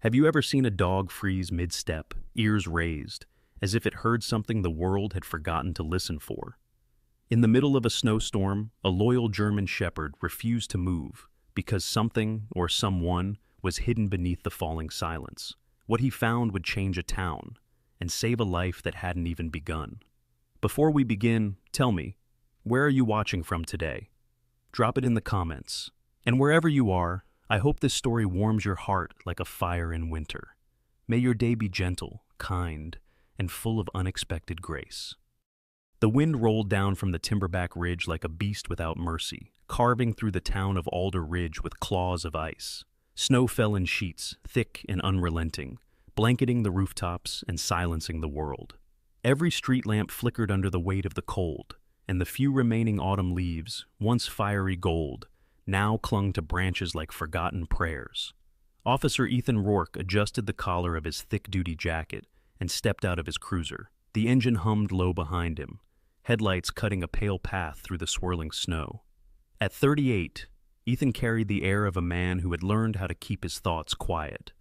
Have you ever seen a dog freeze mid-step, ears raised, as if it heard something the world had forgotten to listen for? In the middle of a snowstorm, a loyal German shepherd refused to move because something or someone was hidden beneath the falling silence. What he found would change a town and save a life that hadn't even begun. Before we begin, tell me, where are you watching from today? Drop it in the comments. And wherever you are, I hope this story warms your heart like a fire in winter. May your day be gentle, kind, and full of unexpected grace. The wind rolled down from the Timberback Ridge like a beast without mercy, carving through the town of Alder Ridge with claws of ice. Snow fell in sheets, thick and unrelenting, blanketing the rooftops and silencing the world. Every street lamp flickered under the weight of the cold, and the few remaining autumn leaves, once fiery gold, now clung to branches like forgotten prayers. Officer Ethan Rourke adjusted the collar of his thick-duty jacket and stepped out of his cruiser. The engine hummed low behind him, headlights cutting a pale path through the swirling snow. At 38, Ethan carried the air of a man who had learned how to keep his thoughts quiet.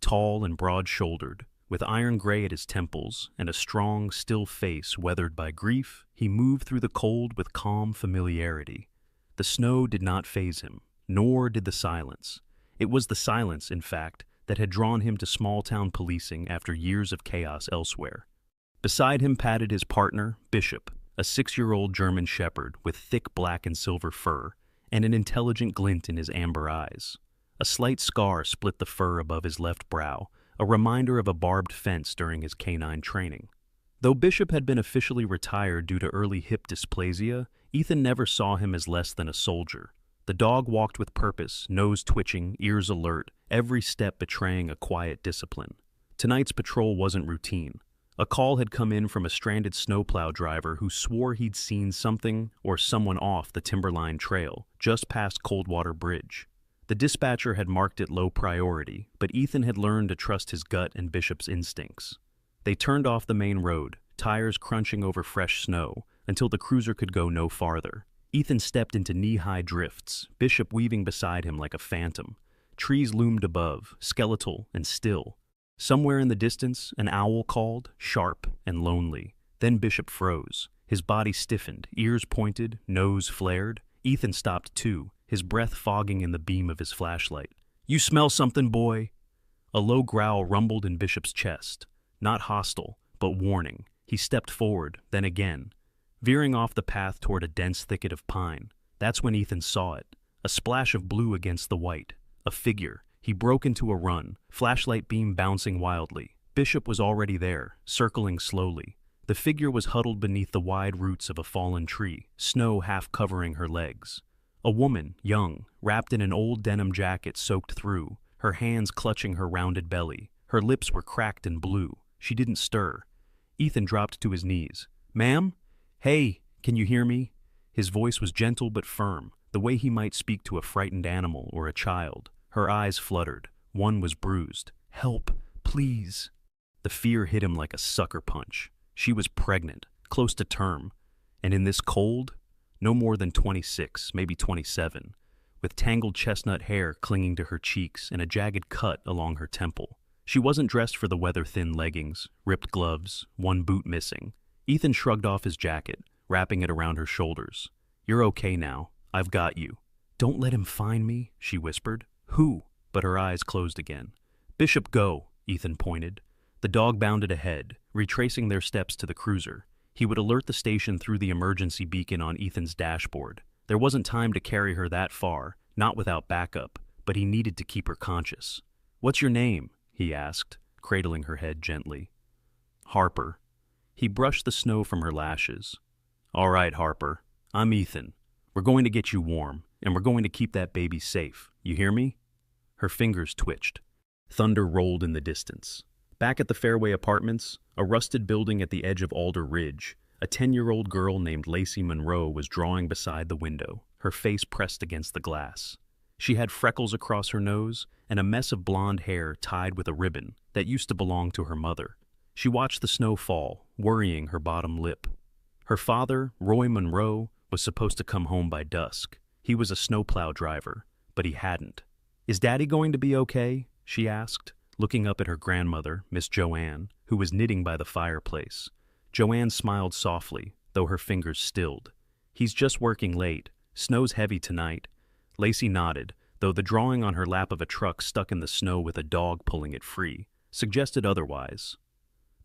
Tall and broad-shouldered, with iron gray at his temples and a strong, still face weathered by grief, he moved through the cold with calm familiarity. The snow did not faze him, nor did the silence. It was the silence, in fact, that had drawn him to small-town policing after years of chaos elsewhere. Beside him padded his partner, Bishop, a 6-year-old German shepherd with thick black and silver fur and an intelligent glint in his amber eyes. A slight scar split the fur above his left brow, a reminder of a barbed fence during his canine training. Though Bishop had been officially retired due to early hip dysplasia, Ethan never saw him as less than a soldier. The dog walked with purpose, nose twitching, ears alert, every step betraying a quiet discipline. Tonight's patrol wasn't routine. A call had come in from a stranded snowplow driver who swore he'd seen something or someone off the Timberline Trail, just past Coldwater Bridge. The dispatcher had marked it low priority, but Ethan had learned to trust his gut and Bishop's instincts. They turned off the main road, tires crunching over fresh snow, until the cruiser could go no farther. Ethan stepped into knee-high drifts, Bishop weaving beside him like a phantom. Trees loomed above, skeletal and still. Somewhere in the distance, an owl called, sharp and lonely. Then Bishop froze. His body stiffened, ears pointed, nose flared. Ethan stopped too, his breath fogging in the beam of his flashlight. "You smell something, boy?" A low growl rumbled in Bishop's chest. Not hostile, but warning. He stepped forward, then again, veering off the path toward a dense thicket of pine. That's when Ethan saw it. A splash of blue against the white. A figure. He broke into a run, flashlight beam bouncing wildly. Bishop was already there, circling slowly. The figure was huddled beneath the wide roots of a fallen tree, snow half covering her legs. A woman, young, wrapped in an old denim jacket soaked through, her hands clutching her rounded belly. Her lips were cracked and blue. She didn't stir. Ethan dropped to his knees. "Ma'am? Hey, can you hear me?" His voice was gentle but firm, the way he might speak to a frightened animal or a child. Her eyes fluttered. One was bruised. "Help, please." The fear hit him like a sucker punch. She was pregnant, close to term, and in this cold, no more than 26, maybe 27, with tangled chestnut hair clinging to her cheeks and a jagged cut along her temple. She wasn't dressed for the weather-thin leggings, ripped gloves, one boot missing. Ethan shrugged off his jacket, wrapping it around her shoulders. "You're okay now. I've got you." "Don't let him find me," she whispered. "Who?" But her eyes closed again. "Bishop, go," Ethan pointed. The dog bounded ahead, retracing their steps to the cruiser. He would alert the station through the emergency beacon on Ethan's dashboard. There wasn't time to carry her that far, not without backup, but he needed to keep her conscious. "What's your name?" he asked, cradling her head gently. "Harper." He brushed the snow from her lashes. "All right, Harper. I'm Ethan. We're going to get you warm, and we're going to keep that baby safe. You hear me?" Her fingers twitched. Thunder rolled in the distance. Back at the Fairway Apartments, a rusted building at the edge of Alder Ridge, a 10-year-old girl named Lacey Monroe was drawing beside the window, her face pressed against the glass. She had freckles across her nose and a mess of blonde hair tied with a ribbon that used to belong to her mother. She watched the snow fall, worrying her bottom lip. Her father, Roy Monroe, was supposed to come home by dusk. He was a snowplow driver, but he hadn't. "Is Daddy going to be okay?" she asked, looking up at her grandmother, Miss Joanne, who was knitting by the fireplace. Joanne smiled softly, though her fingers stilled. "He's just working late. Snow's heavy tonight." Lacey nodded, though the drawing on her lap of a truck stuck in the snow with a dog pulling it free suggested otherwise.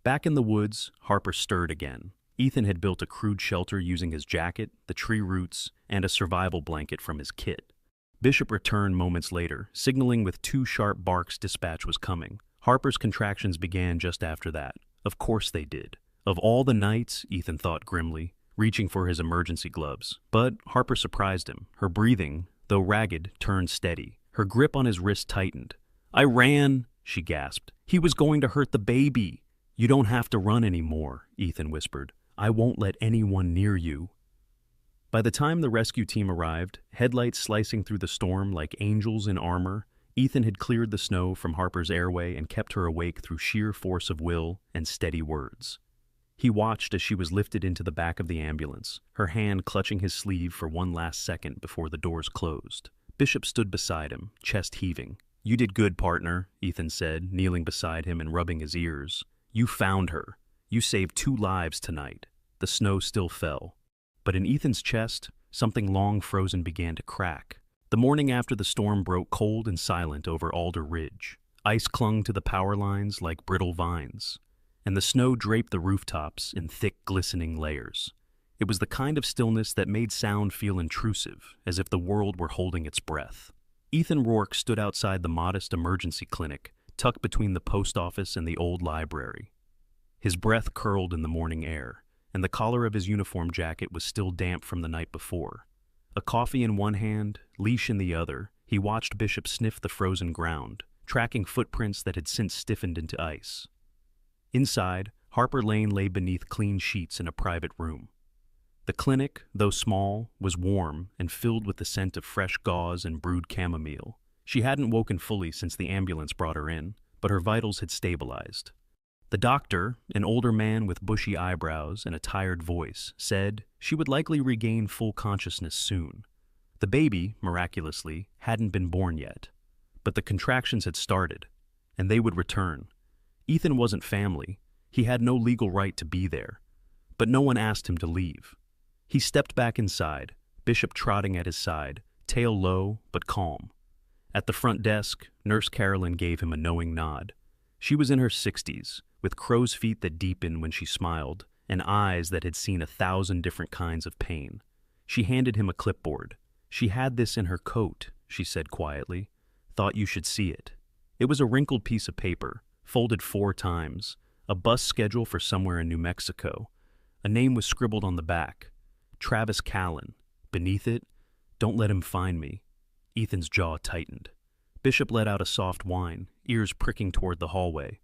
Back in the woods, Harper stirred again. Ethan had built a crude shelter using his jacket, the tree roots, and a survival blanket from his kit. Bishop returned moments later, signaling with 2 sharp barks dispatch was coming. Harper's contractions began just after that. Of course they did. Of all the nights, Ethan thought grimly, reaching for his emergency gloves. But Harper surprised him. Her breathing, though ragged, turned steady. Her grip on his wrist tightened. "I ran," she gasped. "He was going to hurt the baby." "You don't have to run anymore," Ethan whispered. "I won't let anyone near you." By the time the rescue team arrived, headlights slicing through the storm like angels in armor, Ethan had cleared the snow from Harper's airway and kept her awake through sheer force of will and steady words. He watched as she was lifted into the back of the ambulance, her hand clutching his sleeve for one last second before the doors closed. Bishop stood beside him, chest heaving. "You did good, partner," Ethan said, kneeling beside him and rubbing his ears. "You found her. You saved 2 lives tonight." The snow still fell. But in Ethan's chest, something long frozen began to crack. The morning after the storm broke cold and silent over Alder Ridge. Ice clung to the power lines like brittle vines, and the snow draped the rooftops in thick, glistening layers. It was the kind of stillness that made sound feel intrusive, as if the world were holding its breath. Ethan Rourke stood outside the modest emergency clinic, tucked between the post office and the old library. His breath curled in the morning air, and the collar of his uniform jacket was still damp from the night before. A coffee in one hand, leash in the other, he watched Bishop sniff the frozen ground, tracking footprints that had since stiffened into ice. Inside, Harper Lane lay beneath clean sheets in a private room. The clinic, though small, was warm and filled with the scent of fresh gauze and brewed chamomile. She hadn't woken fully since the ambulance brought her in, but her vitals had stabilized. The doctor, an older man with bushy eyebrows and a tired voice, said she would likely regain full consciousness soon. The baby, miraculously, hadn't been born yet, but the contractions had started, and they would return. Ethan wasn't family. He had no legal right to be there, but no one asked him to leave. He stepped back inside, Bishop trotting at his side, tail low but calm. At the front desk, Nurse Carolyn gave him a knowing nod. She was in her 60s, with crow's feet that deepened when she smiled, and eyes that had seen 1,000 different kinds of pain. She handed him a clipboard. "She had this in her coat," she said quietly. "Thought you should see it." It was a wrinkled piece of paper, folded 4 times, a bus schedule for somewhere in New Mexico. A name was scribbled on the back, Travis Callan. Beneath it, "Don't let him find me." Ethan's jaw tightened. Bishop let out a soft whine, ears pricking toward the hallway.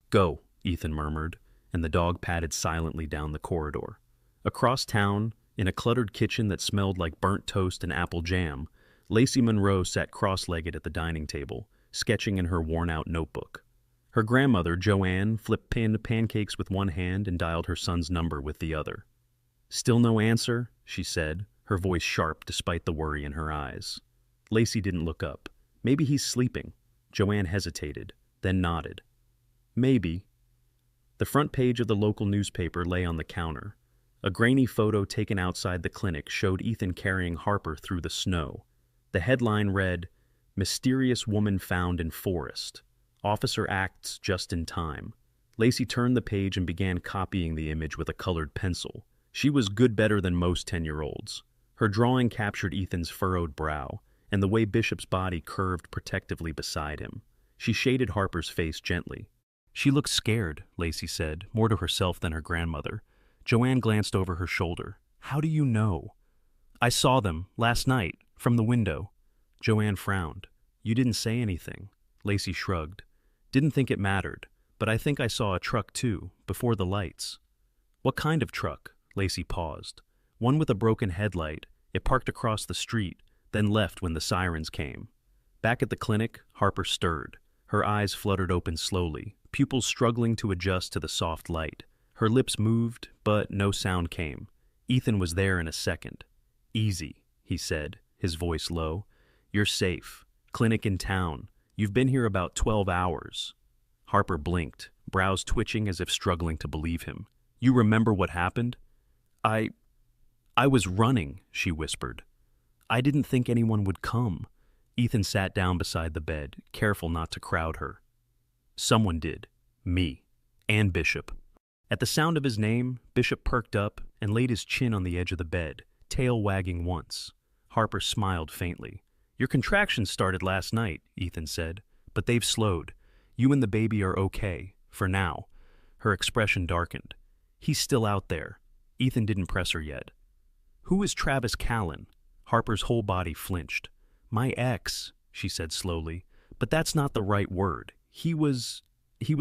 "Go," Ethan murmured, and the dog padded silently down the corridor. Across town, in a cluttered kitchen that smelled like burnt toast and apple jam, Lacey Monroe sat cross-legged at the dining table, sketching in her worn-out notebook. Her grandmother, Joanne, flipped pancakes with one hand and dialed her son's number with the other. "Still no answer?" she said, her voice sharp despite the worry in her eyes. Lacey didn't look up. "Maybe he's sleeping." Joanne hesitated, then nodded. "Maybe." The front page of the local newspaper lay on the counter. A grainy photo taken outside the clinic showed Ethan carrying Harper through the snow. The headline read, "Mysterious Woman Found in Forest. Officer Acts Just in Time." Lacey turned the page and began copying the image with a colored pencil. She was good better than most 10-year-olds. Her drawing captured Ethan's furrowed brow, and the way Bishop's body curved protectively beside him. She shaded Harper's face gently. "She looks scared," Lacey said, more to herself than her grandmother. Joanne glanced over her shoulder. "How do you know?" "I saw them, last night, from the window." Joanne frowned. "You didn't say anything." Lacey shrugged. "Didn't think it mattered, but I think I saw a truck too, before the lights." "What kind of truck?" Lacey paused. "One with a broken headlight. It parked across the street, then left when the sirens came." Back at the clinic, Harper stirred. Her eyes fluttered open slowly, pupils struggling to adjust to the soft light. Her lips moved, but no sound came. Ethan was there in a second. "Easy," he said, his voice low. "You're safe. Clinic in town. You've been here about 12 hours. Harper blinked, brows twitching as if struggling to believe him. You remember what happened? I was running, she whispered. I didn't think anyone would come. Ethan sat down beside the bed, careful not to crowd her. Someone did. Me. And Bishop. At the sound of his name, Bishop perked up and laid his chin on the edge of the bed, tail wagging once. Harper smiled faintly. Your contractions started last night, Ethan said, but they've slowed. You and the baby are okay, for now. Her expression darkened. He's still out there. Ethan didn't press her yet. Who is Travis Callan? Harper's whole body flinched. My ex, she said slowly, but that's not the right word. He was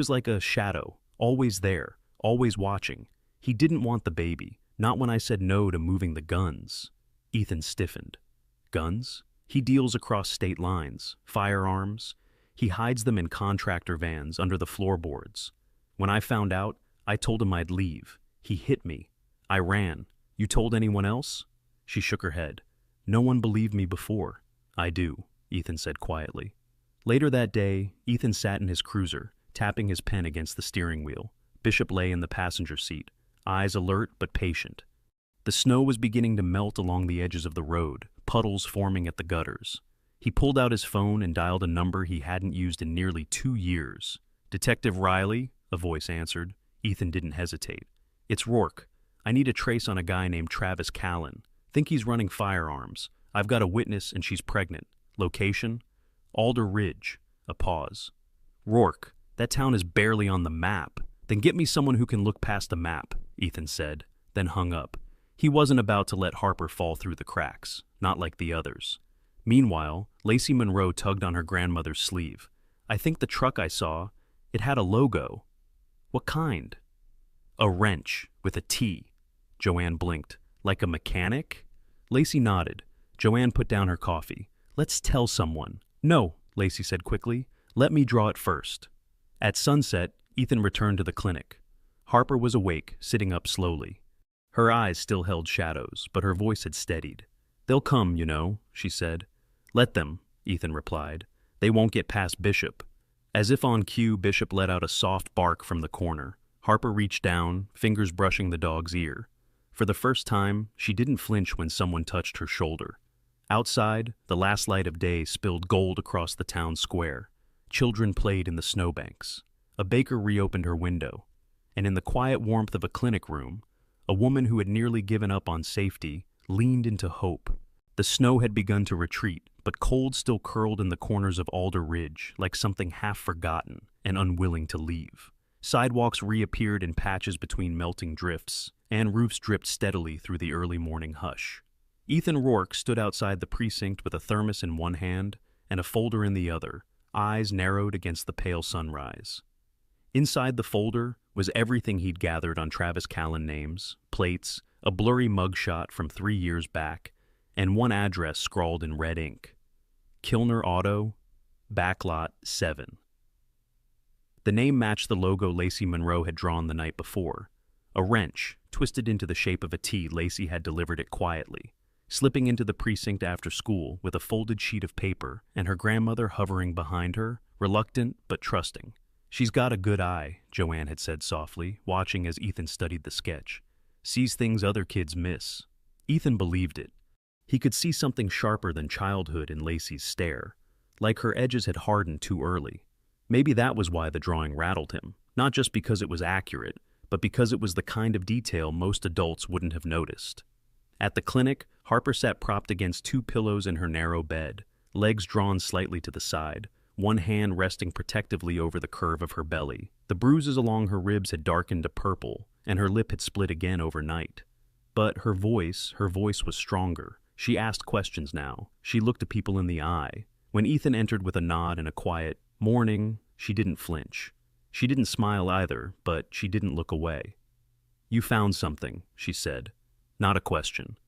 like a shadow, always there, always watching. He didn't want the baby, not when I said no to moving the guns. Ethan stiffened. Guns? He deals across state lines, firearms. He hides them in contractor vans under the floorboards. When I found out, I told him I'd leave. He hit me. I ran. You told anyone else? She shook her head. No one believed me before. I do, Ethan said quietly. Later that day, Ethan sat in his cruiser, tapping his pen against the steering wheel. Bishop lay in the passenger seat, eyes alert but patient. The snow was beginning to melt along the edges of the road, puddles forming at the gutters. He pulled out his phone and dialed a number he hadn't used in nearly 2 years. Detective Riley, a voice answered. Ethan didn't hesitate. It's Rourke. I need a trace on a guy named Travis Callan. Think he's running firearms. I've got a witness and she's pregnant. Location? Alder Ridge. A pause. Rourke, that town is barely on the map. Then get me someone who can look past the map, Ethan said, then hung up. He wasn't about to let Harper fall through the cracks, not like the others. Meanwhile, Lacey Monroe tugged on her grandmother's sleeve. I think the truck I saw, it had a logo. What kind? A wrench, with a T. Joanne blinked. Like a mechanic? Lacey nodded. Joanne put down her coffee. Let's tell someone. No, Lacey said quickly. Let me draw it first. At sunset, Ethan returned to the clinic. Harper was awake, sitting up slowly. Her eyes still held shadows, but her voice had steadied. They'll come, you know, she said. Let them, Ethan replied. They won't get past Bishop. As if on cue, Bishop let out a soft bark from the corner. Harper reached down, fingers brushing the dog's ear. For the first time, she didn't flinch when someone touched her shoulder. Outside, the last light of day spilled gold across the town square. Children played in the snowbanks. A baker reopened her window. And in the quiet warmth of a clinic room, a woman who had nearly given up on safety leaned into hope. The snow had begun to retreat, but cold still curled in the corners of Alder Ridge like something half forgotten and unwilling to leave. Sidewalks reappeared in patches between melting drifts, and roofs dripped steadily through the early morning hush. Ethan Rourke stood outside the precinct with a thermos in one hand and a folder in the other, eyes narrowed against the pale sunrise. Inside the folder was everything he'd gathered on Travis Callan names, plates, a blurry mugshot from 3 years back, and one address scrawled in red ink. Kilner Auto, Backlot 7. The name matched the logo Lacey Monroe had drawn the night before. A wrench, twisted into the shape of a T. Lacey had delivered it quietly, slipping into the precinct after school with a folded sheet of paper and her grandmother hovering behind her, reluctant but trusting. She's got a good eye, Joanne had said softly, watching as Ethan studied the sketch. Sees things other kids miss. Ethan believed it. He could see something sharper than childhood in Lacey's stare, like her edges had hardened too early. Maybe that was why the drawing rattled him, not just because it was accurate, but because it was the kind of detail most adults wouldn't have noticed. At the clinic, Harper sat propped against 2 pillows in her narrow bed, legs drawn slightly to the side, one hand resting protectively over the curve of her belly. The bruises along her ribs had darkened to purple, and her lip had split again overnight. But her voice was stronger. She asked questions now. She looked at people in the eye. When Ethan entered with a nod and a quiet, "Morning," she didn't flinch. She didn't smile either, but she didn't look away. "You found something," she said. Not a question.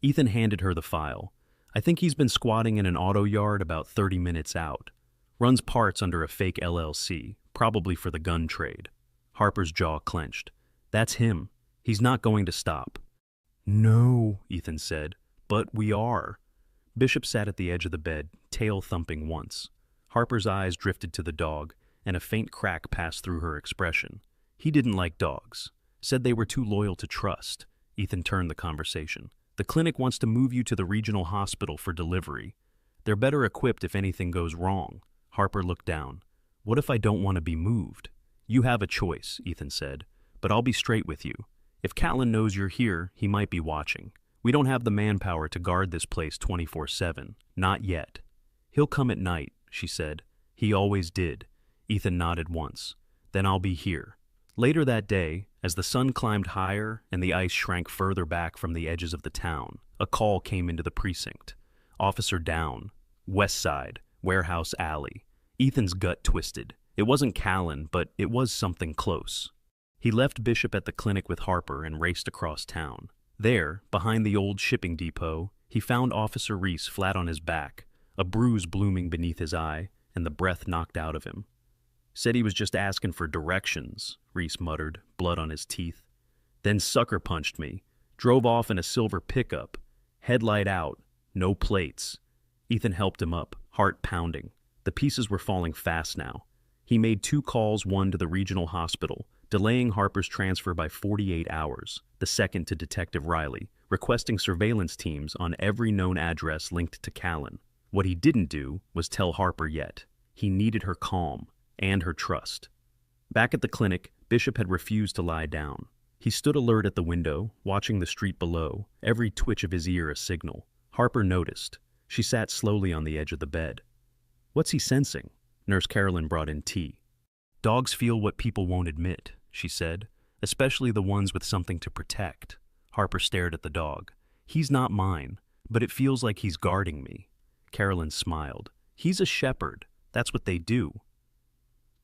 Ethan handed her the file. "I think he's been squatting in an auto yard about 30 minutes out. Runs parts under a fake LLC, probably for the gun trade." Harper's jaw clenched. "That's him. He's not going to stop." "No," Ethan said, "but we are." Bishop sat at the edge of the bed, tail thumping once. Harper's eyes drifted to the dog, and a faint crack passed through her expression. He didn't like dogs. Said they were too loyal to trust. Ethan turned the conversation. The clinic wants to move you to the regional hospital for delivery. They're better equipped if anything goes wrong. Harper looked down. What if I don't want to be moved? You have a choice, Ethan said, but I'll be straight with you. If Callan knows you're here, he might be watching. We don't have the manpower to guard this place 24/7. Not yet. He'll come at night, she said. He always did. Ethan nodded once. Then I'll be here. Later that day, as the sun climbed higher and the ice shrank further back from the edges of the town, a call came into the precinct. Officer down. West Side, Warehouse Alley. Ethan's gut twisted. It wasn't Callan, but it was something close. He left Bishop at the clinic with Harper and raced across town. There, behind the old shipping depot, he found Officer Reese flat on his back, a bruise blooming beneath his eye, and the breath knocked out of him. Said he was just asking for directions, Reese muttered, blood on his teeth. Then sucker punched me. Drove off in a silver pickup. Headlight out. No plates. Ethan helped him up, heart pounding. The pieces were falling fast now. He made 2 calls, one to the regional hospital, delaying Harper's transfer by 48 hours, the second to Detective Riley, requesting surveillance teams on every known address linked to Callan. What he didn't do was tell Harper yet. He needed her calm and her trust. Back at the clinic, Bishop had refused to lie down. He stood alert at the window, watching the street below, every twitch of his ear a signal. Harper noticed. She sat slowly on the edge of the bed. What's he sensing? Nurse Carolyn brought in tea. Dogs feel what people won't admit, she said, especially the ones with something to protect. Harper stared at the dog. He's not mine, but it feels like he's guarding me. Carolyn smiled. He's a shepherd. That's what they do.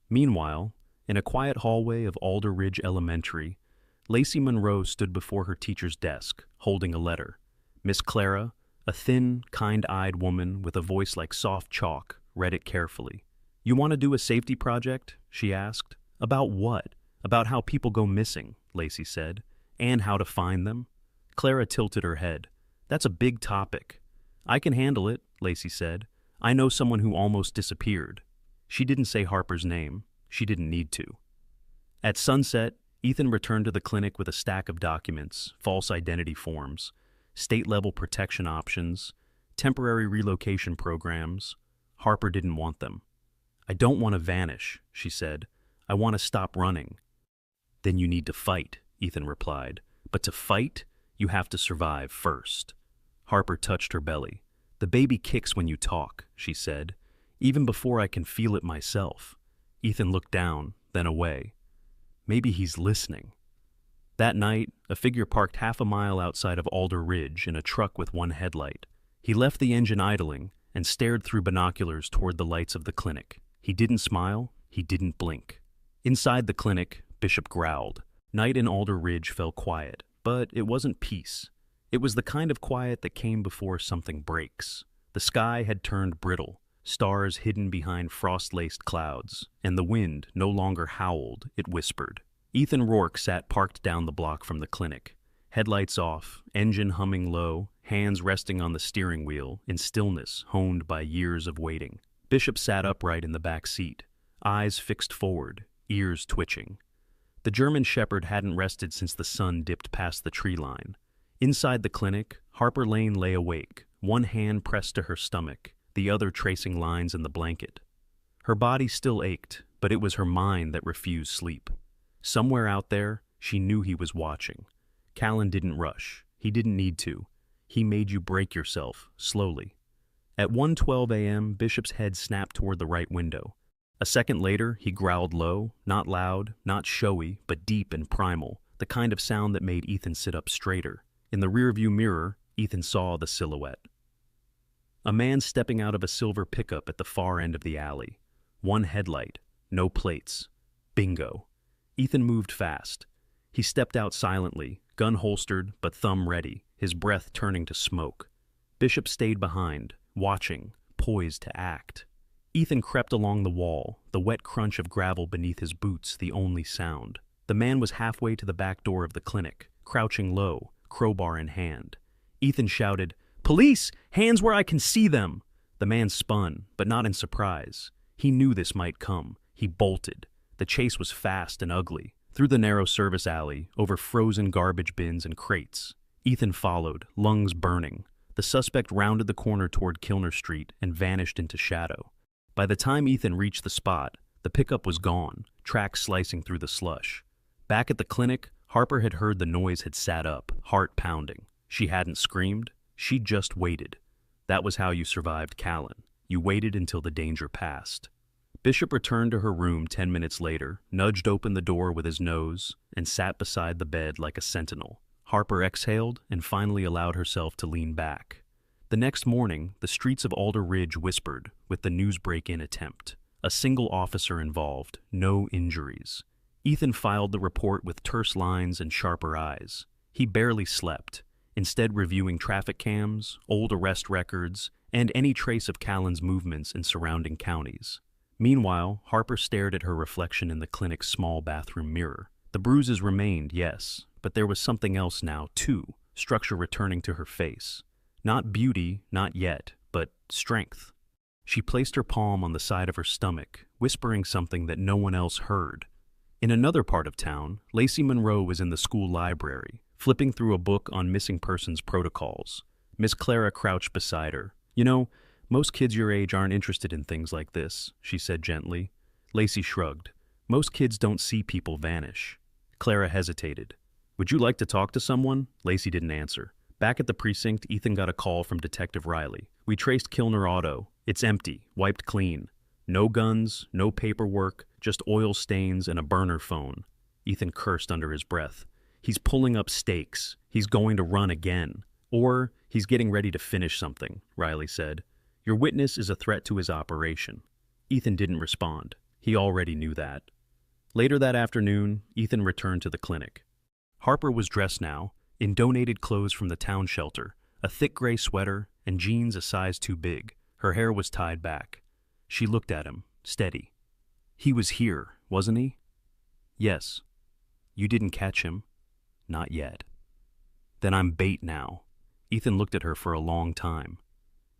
Meanwhile, in a quiet hallway of Alder Ridge Elementary, Lacey Monroe stood before her teacher's desk, holding a letter. Miss Clara, a thin, kind-eyed woman with a voice like soft chalk, read it carefully. You want to do a safety project? She asked. About what? About how people go missing, Lacey said, and how to find them. Clara tilted her head. That's a big topic. I can handle it, Lacey said. I know someone who almost disappeared. She didn't say Harper's name. She didn't need to. At sunset, Ethan returned to the clinic with a stack of documents, false identity forms, state-level protection options, temporary relocation programs. Harper didn't want them. I don't want to vanish, she said. I want to stop running. Then you need to fight, Ethan replied. But to fight, you have to survive first. Harper touched her belly. The baby kicks when you talk, she said, even before I can feel it myself. Ethan looked down, then away. Maybe he's listening. That night, a figure parked half a mile outside of Alder Ridge in a truck with one headlight. He left the engine idling and stared through binoculars toward the lights of the clinic. He didn't smile, he didn't blink. Inside the clinic, Bishop growled. Night in Alder Ridge fell quiet, but it wasn't peace. It was the kind of quiet that came before something breaks. The sky had turned brittle, stars hidden behind frost-laced clouds, and the wind no longer howled, it whispered. Ethan Rourke sat parked down the block from the clinic, headlights off, engine humming low, hands resting on the steering wheel in stillness honed by years of waiting. Bishop sat upright in the back seat, eyes fixed forward, ears twitching. The German shepherd hadn't rested since the sun dipped past the tree line. Inside the clinic, Harper Lane lay awake, one hand pressed to her stomach, the other tracing lines in the blanket. Her body still ached, but it was her mind that refused sleep. Somewhere out there, she knew he was watching. Callan didn't rush. He didn't need to. He made you break yourself, slowly. At 1:12 a.m., Bishop's head snapped toward the right window. A second later, he growled low, not loud, not showy, but deep and primal, the kind of sound that made Ethan sit up straighter. In the rearview mirror, Ethan saw the silhouette. A man stepping out of a silver pickup at the far end of the alley. One headlight, no plates. Bingo. Ethan moved fast. He stepped out silently, gun holstered but thumb ready, his breath turning to smoke. Bishop stayed behind, watching, poised to act. Ethan crept along the wall, the wet crunch of gravel beneath his boots the only sound. The man was halfway to the back door of the clinic, crouching low, crowbar in hand. Ethan shouted, "Police! Hands where I can see them!" The man spun, but not in surprise. He knew this might come. He bolted. The chase was fast and ugly, through the narrow service alley, over frozen garbage bins and crates. Ethan followed, lungs burning. The suspect rounded the corner toward Kilner Street and vanished into shadow. By the time Ethan reached the spot, the pickup was gone, tracks slicing through the slush. Back at the clinic, Harper had heard the noise had sat up, heart pounding. She hadn't screamed. She'd just waited. That was how you survived Callan. You waited until the danger passed. Bishop returned to her room 10 minutes later, nudged open the door with his nose, and sat beside the bed like a sentinel. Harper exhaled and finally allowed herself to lean back. The next morning, the streets of Alder Ridge whispered with the news break-in attempt. A single officer involved, no injuries. Ethan filed the report with terse lines and sharper eyes. He barely slept, instead reviewing traffic cams, old arrest records, and any trace of Callan's movements in surrounding counties. Meanwhile, Harper stared at her reflection in the clinic's small bathroom mirror. The bruises remained, yes, but there was something else now, too, structure returning to her face. Not beauty, not yet, but strength. She placed her palm on the side of her stomach, whispering something that no one else heard. In another part of town, Lacey Monroe was in the school library, flipping through a book on missing persons protocols. Miss Clara crouched beside her. "You know, most kids your age aren't interested in things like this," she said gently. Lacey shrugged. "Most kids don't see people vanish." Clara hesitated. "Would you like to talk to someone?" Lacey didn't answer. Back at the precinct, Ethan got a call from Detective Riley. "We traced Kilner Auto. It's empty, wiped clean. No guns, no paperwork, just oil stains and a burner phone." Ethan cursed under his breath. "He's pulling up stakes. He's going to run again. Or he's getting ready to finish something," Riley said. "Your witness is a threat to his operation." Ethan didn't respond. He already knew that. Later that afternoon, Ethan returned to the clinic. Harper was dressed now, in donated clothes from the town shelter, a thick gray sweater and jeans a size too big. Her hair was tied back. She looked at him, steady. "He was here, wasn't he?" "Yes." "You didn't catch him?" "Not yet." "Then I'm bait now." Ethan looked at her for a long time.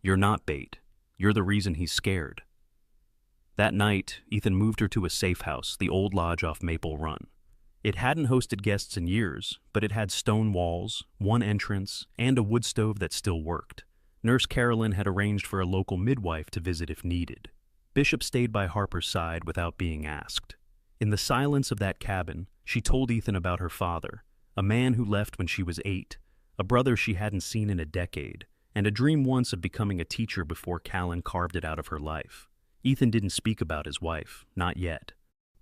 "You're not bait. You're the reason he's scared." That night, Ethan moved her to a safe house, the old lodge off Maple Run. It hadn't hosted guests in years, but it had stone walls, one entrance, and a wood stove that still worked. Nurse Carolyn had arranged for a local midwife to visit if needed. Bishop stayed by Harper's side without being asked. In the silence of that cabin, she told Ethan about her father, a man who left when she was 8, a brother she hadn't seen in a decade, and a dream once of becoming a teacher before Callan carved it out of her life. Ethan didn't speak about his wife, not yet.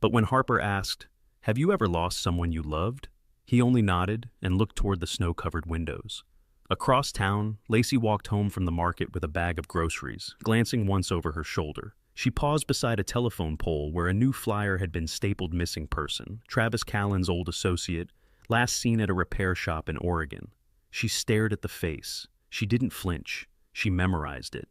But when Harper asked, "Have you ever lost someone you loved?" he only nodded and looked toward the snow-covered windows. Across town, Lacey walked home from the market with a bag of groceries, glancing once over her shoulder. She paused beside a telephone pole where a new flyer had been stapled missing person, Travis Callan's old associate, last seen at a repair shop in Oregon. She stared at the face. She didn't flinch. She memorized it.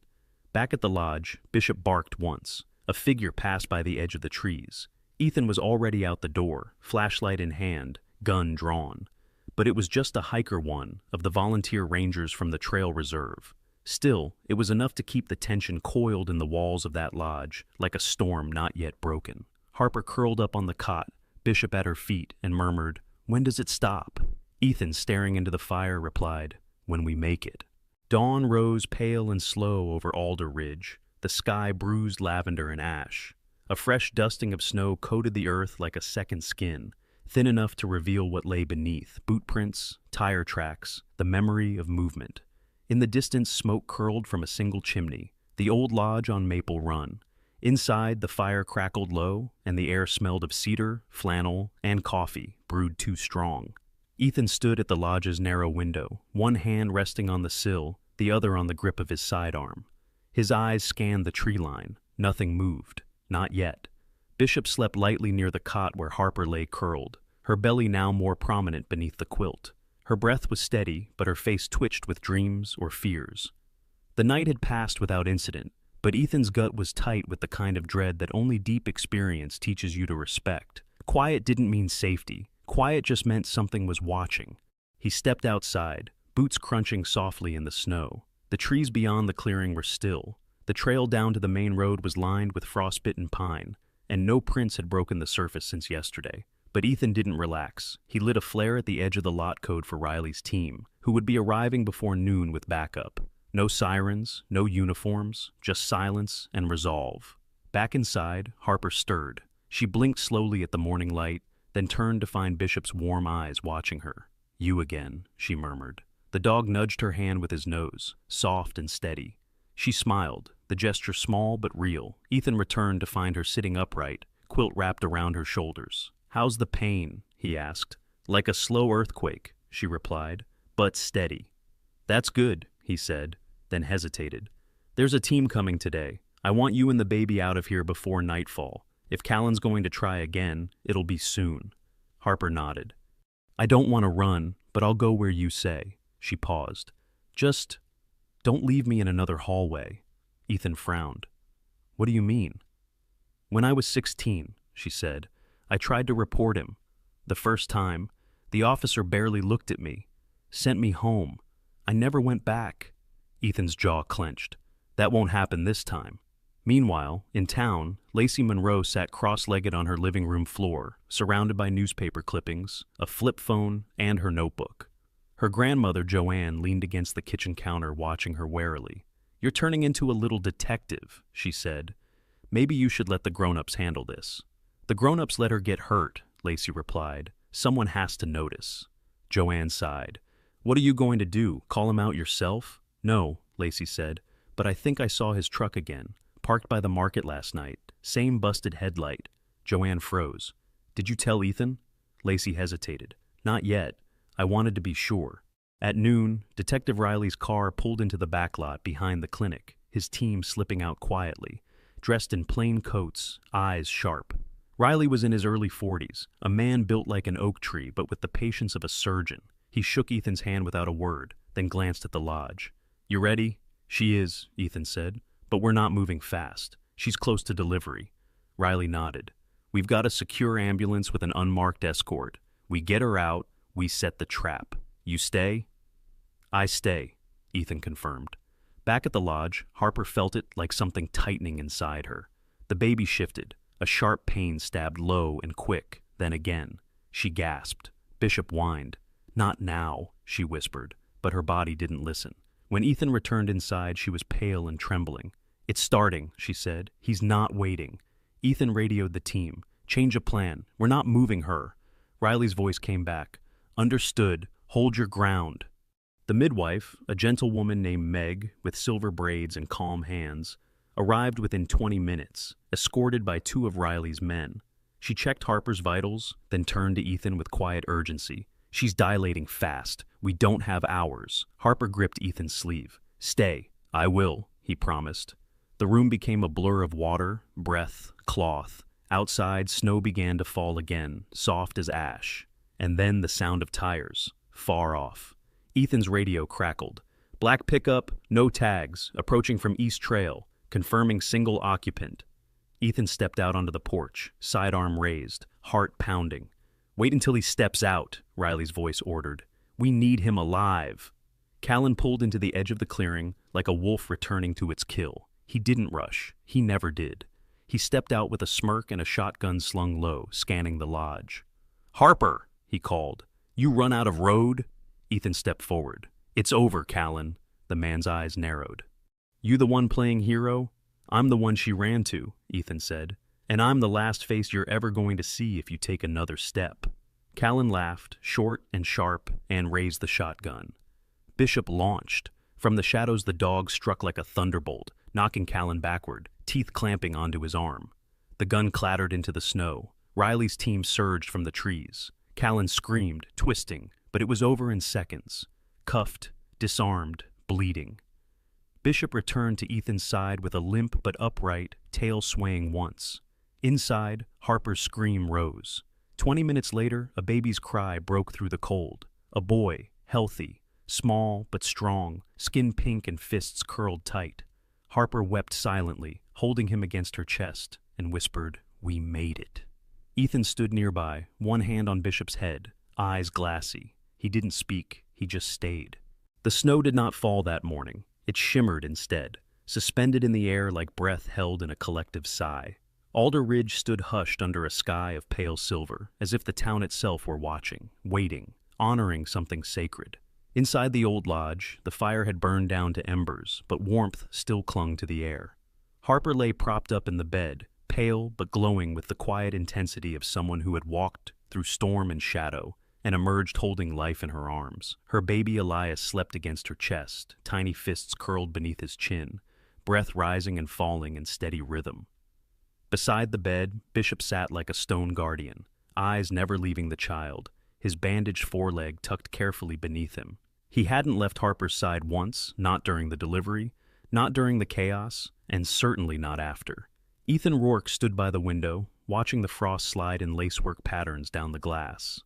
Back at the lodge, Bishop barked once. A figure passed by the edge of the trees. Ethan was already out the door, flashlight in hand, gun drawn. But it was just a hiker one of the volunteer rangers from the trail reserve. Still, it was enough to keep the tension coiled in the walls of that lodge, like a storm not yet broken. Harper curled up on the cot, Bishop at her feet, and murmured, "When does it stop?" Ethan, staring into the fire, replied, "When we make it." Dawn rose pale and slow over Alder Ridge, the sky bruised lavender and ash. A fresh dusting of snow coated the earth like a second skin, thin enough to reveal what lay beneath: boot prints, tire tracks, the memory of movement. In the distance, smoke curled from a single chimney, the old lodge on Maple Run. Inside, the fire crackled low, and the air smelled of cedar, flannel, and coffee, brewed too strong. Ethan stood at the lodge's narrow window, one hand resting on the sill, the other on the grip of his sidearm. His eyes scanned the tree line. Nothing moved. Not yet. Bishop slept lightly near the cot where Harper lay curled, her belly now more prominent beneath the quilt. Her breath was steady, but her face twitched with dreams or fears. The night had passed without incident, but Ethan's gut was tight with the kind of dread that only deep experience teaches you to respect. Quiet didn't mean safety. Quiet just meant something was watching. He stepped outside, boots crunching softly in the snow. The trees beyond the clearing were still. The trail down to the main road was lined with frostbitten pine, and no prints had broken the surface since yesterday. But Ethan didn't relax. He lit a flare at the edge of the lot code for Riley's team, who would be arriving before noon with backup. No sirens, no uniforms, just silence and resolve. Back inside, Harper stirred. She blinked slowly at the morning light, then turned to find Bishop's warm eyes watching her. "You again," she murmured. The dog nudged her hand with his nose, soft and steady. She smiled, the gesture small but real. Ethan returned to find her sitting upright, quilt wrapped around her shoulders. "How's the pain?" he asked. "Like a slow earthquake," she replied, "but steady." "That's good," he said, then hesitated. "There's a team coming today. I want you and the baby out of here before nightfall. If Callan's going to try again, it'll be soon." Harper nodded. "I don't want to run, but I'll go where you say." She paused. "Just don't leave me in another hallway." Ethan frowned. "What do you mean?" "When I was 16, she said, "I tried to report him. The first time, the officer barely looked at me, sent me home. I never went back." Ethan's jaw clenched. "That won't happen this time." Meanwhile, in town, Lacey Monroe sat cross-legged on her living room floor, surrounded by newspaper clippings, a flip phone, and her notebook. Her grandmother, Joanne, leaned against the kitchen counter watching her warily. "You're turning into a little detective," she said. "Maybe you should let the grown-ups handle this." "The grown-ups let her get hurt," Lacey replied. "Someone has to notice." Joanne sighed. "What are you going to do, call him out yourself?" "No," Lacey said, "but I think I saw his truck again, parked by the market last night. Same busted headlight." Joanne froze. "Did you tell Ethan?" Lacey hesitated. "Not yet. I wanted to be sure." At noon, Detective Riley's car pulled into the backlot behind the clinic, his team slipping out quietly, dressed in plain coats, eyes sharp. Riley was in his early 40s, a man built like an oak tree but with the patience of a surgeon. He shook Ethan's hand without a word, then glanced at the lodge. "You ready?" "She is," Ethan said, "but we're not moving fast. She's close to delivery." Riley nodded. "We've got a secure ambulance with an unmarked escort. We get her out, we set the trap. You stay?" "I stay," Ethan confirmed. Back at the lodge, Harper felt it like something tightening inside her. The baby shifted. A sharp pain stabbed low and quick, then again. She gasped. Bishop whined. "Not now," she whispered, but her body didn't listen. When Ethan returned inside, she was pale and trembling. "It's starting," she said. "He's not waiting." Ethan radioed the team. "Change of plan. We're not moving her." Riley's voice came back. "Understood. Hold your ground." The midwife, a gentlewoman named Meg, with silver braids and calm hands, arrived within 20 minutes, escorted by 2 of Riley's men. She checked Harper's vitals, then turned to Ethan with quiet urgency. "She's dilating fast. We don't have hours." Harper gripped Ethan's sleeve. "Stay." "I will," he promised. The room became a blur of water, breath, cloth. Outside, snow began to fall again, soft as ash. And then the sound of tires, far off. Ethan's radio crackled. "Black pickup, no tags, approaching from East Trail, confirming single occupant." Ethan stepped out onto the porch, sidearm raised, heart pounding. "Wait until he steps out," Riley's voice ordered. "We need him alive." Callan pulled into the edge of the clearing like a wolf returning to its kill. He didn't rush. He never did. He stepped out with a smirk and a shotgun slung low, scanning the lodge. "Harper," he called. "You run out of road?" Ethan stepped forward. "It's over, Callan." The man's eyes narrowed. "You the one playing hero?" "I'm the one she ran to," Ethan said. "And I'm the last face you're ever going to see if you take another step." Callan laughed, short and sharp, and raised the shotgun. Bishop launched. From the shadows the dog struck like a thunderbolt, knocking Callan backward, teeth clamping onto his arm. The gun clattered into the snow. Riley's team surged from the trees. Callan screamed, twisting, but it was over in seconds. Cuffed, disarmed, bleeding. Bishop returned to Ethan's side with a limp but upright, tail swaying once. Inside, Harper's scream rose. 20 minutes later, a baby's cry broke through the cold. A boy, healthy, small but strong, skin pink and fists curled tight. Harper wept silently, holding him against her chest, and whispered, "We made it." Ethan stood nearby, one hand on Bishop's head, eyes glassy. He didn't speak, he just stayed. The snow did not fall that morning. It shimmered instead, suspended in the air like breath held in a collective sigh. Alder Ridge stood hushed under a sky of pale silver, as if the town itself were watching, waiting, honoring something sacred. Inside the old lodge, the fire had burned down to embers, but warmth still clung to the air. Harper lay propped up in the bed, pale but glowing with the quiet intensity of someone who had walked through storm and shadow and emerged holding life in her arms. Her baby Elias slept against her chest, tiny fists curled beneath his chin, breath rising and falling in steady rhythm. Beside the bed, Bishop sat like a stone guardian, eyes never leaving the child, his bandaged foreleg tucked carefully beneath him. He hadn't left Harper's side once, not during the delivery, not during the chaos, and certainly not after. Ethan Rourke stood by the window, watching the frost slide in lacework patterns down the glass.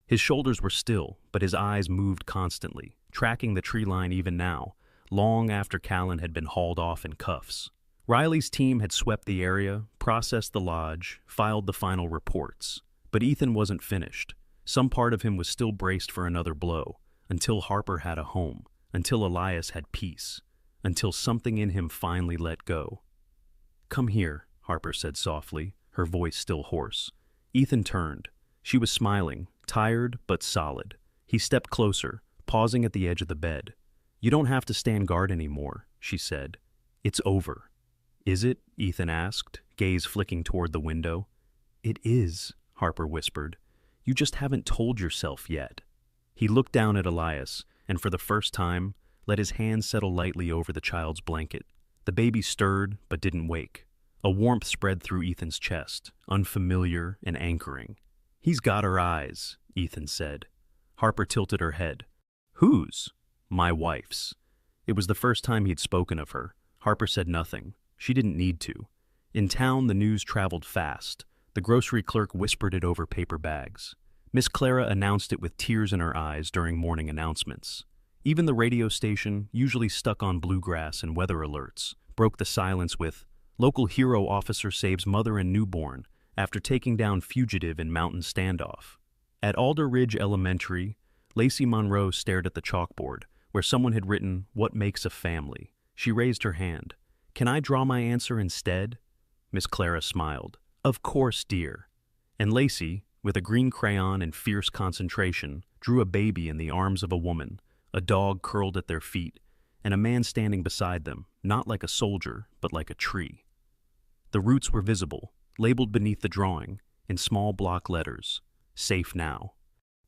His shoulders were still, but his eyes moved constantly, tracking the tree line even now, long after Callan had been hauled off in cuffs. Riley's team had swept the area, processed the lodge, filed the final reports. But Ethan wasn't finished. Some part of him was still braced for another blow, until Harper had a home, until Elias had peace, until something in him finally let go. "Come here," Harper said softly, her voice still hoarse. Ethan turned. She was smiling, tired but solid. He stepped closer, pausing at the edge of the bed. "You don't have to stand guard anymore," she said. "It's over." "Is it?" Ethan asked, gaze flicking toward the window. "It is," Harper whispered. "You just haven't told yourself yet." He looked down at Elias, and for the first time, let his hand settle lightly over the child's blanket. The baby stirred, but didn't wake. A warmth spread through Ethan's chest, unfamiliar and anchoring. "He's got her eyes," Ethan said. Harper tilted her head. "Whose?" "My wife's." It was the first time he'd spoken of her. Harper said nothing. She didn't need to. In town, the news traveled fast. The grocery clerk whispered it over paper bags. Miss Clara announced it with tears in her eyes during morning announcements. Even the radio station, usually stuck on bluegrass and weather alerts, broke the silence with, "Local hero officer saves mother and newborn after taking down fugitive in mountain standoff." At Alder Ridge Elementary, Lacey Monroe stared at the chalkboard, where someone had written, "What makes a family?" She raised her hand. "Can I draw my answer instead?" Miss Clara smiled. "Of course, dear." And Lacey, with a green crayon and fierce concentration, drew a baby in the arms of a woman, a dog curled at their feet, and a man standing beside them, not like a soldier, but like a tree. The roots were visible, labeled beneath the drawing, in small block letters, "Safe now."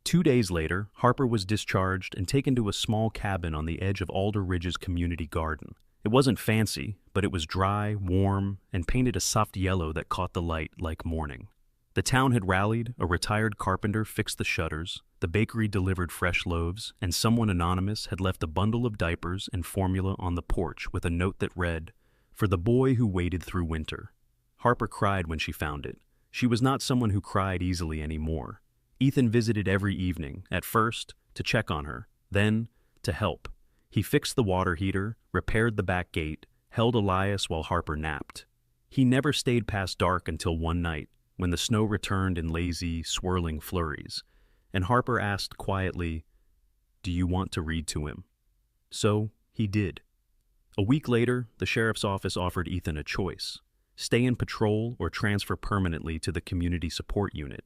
2 days later, Harper was discharged and taken to a small cabin on the edge of Alder Ridge's community garden. It wasn't fancy, but it was dry, warm, and painted a soft yellow that caught the light like morning. The town had rallied, a retired carpenter fixed the shutters, the bakery delivered fresh loaves, and someone anonymous had left a bundle of diapers and formula on the porch with a note that read, "For the boy who waded through winter." Harper cried when she found it. She was not someone who cried easily anymore. Ethan visited every evening, at first, to check on her, then, to help. He fixed the water heater, repaired the back gate, held Elias while Harper napped. He never stayed past dark until one night, when the snow returned in lazy, swirling flurries, and Harper asked quietly, "Do you want to read to him?" So, he did. A week later, the sheriff's office offered Ethan a choice: stay in patrol or transfer permanently to the community support unit.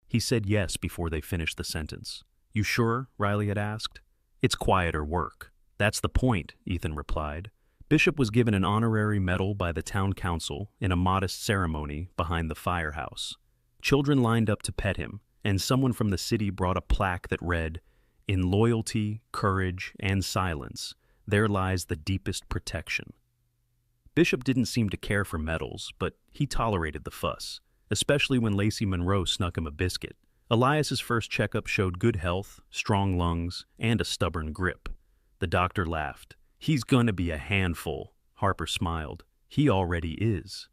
He said yes before they finished the sentence. "You sure?" Riley had asked. "It's quieter work." "That's the point," Ethan replied. Bishop was given an honorary medal by the town council in a modest ceremony behind the firehouse. Children lined up to pet him, and someone from the city brought a plaque that read, "In loyalty, courage, and silence, there lies the deepest protection." Bishop didn't seem to care for medals, but he tolerated the fuss, especially when Lacey Monroe snuck him a biscuit. Elias's first checkup showed good health, strong lungs, and a stubborn grip. The doctor laughed. "He's gonna be a handful." Harper smiled. "He already is."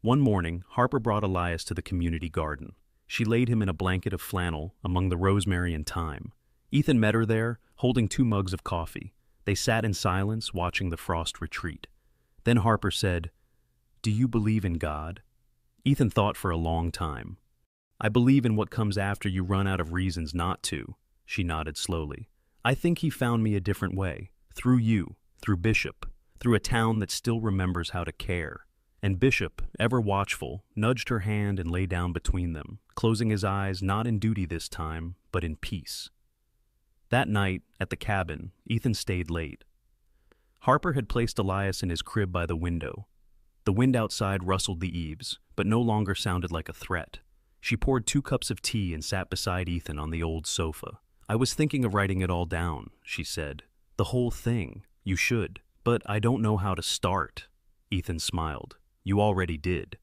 One morning, Harper brought Elias to the community garden. She laid him in a blanket of flannel among the rosemary and thyme. Ethan met her there, holding 2 mugs of coffee. They sat in silence, watching the frost retreat. Then Harper said, "Do you believe in God?" Ethan thought for a long time. "I believe in what comes after you run out of reasons not to," she nodded slowly. "I think he found me a different way, through you, through Bishop, through a town that still remembers how to care. and Bishop, ever watchful, nudged her hand and lay down between them, closing his eyes not in duty this time, but in peace. That night, at the cabin, Ethan stayed late. Harper had placed Elias in his crib by the window. The wind outside rustled the eaves, but no longer sounded like a threat. She poured 2 cups of tea and sat beside Ethan on the old sofa. "I was thinking of writing it all down," she said. "The whole thing. You should. But I don't know how to start." Ethan smiled. "You already did."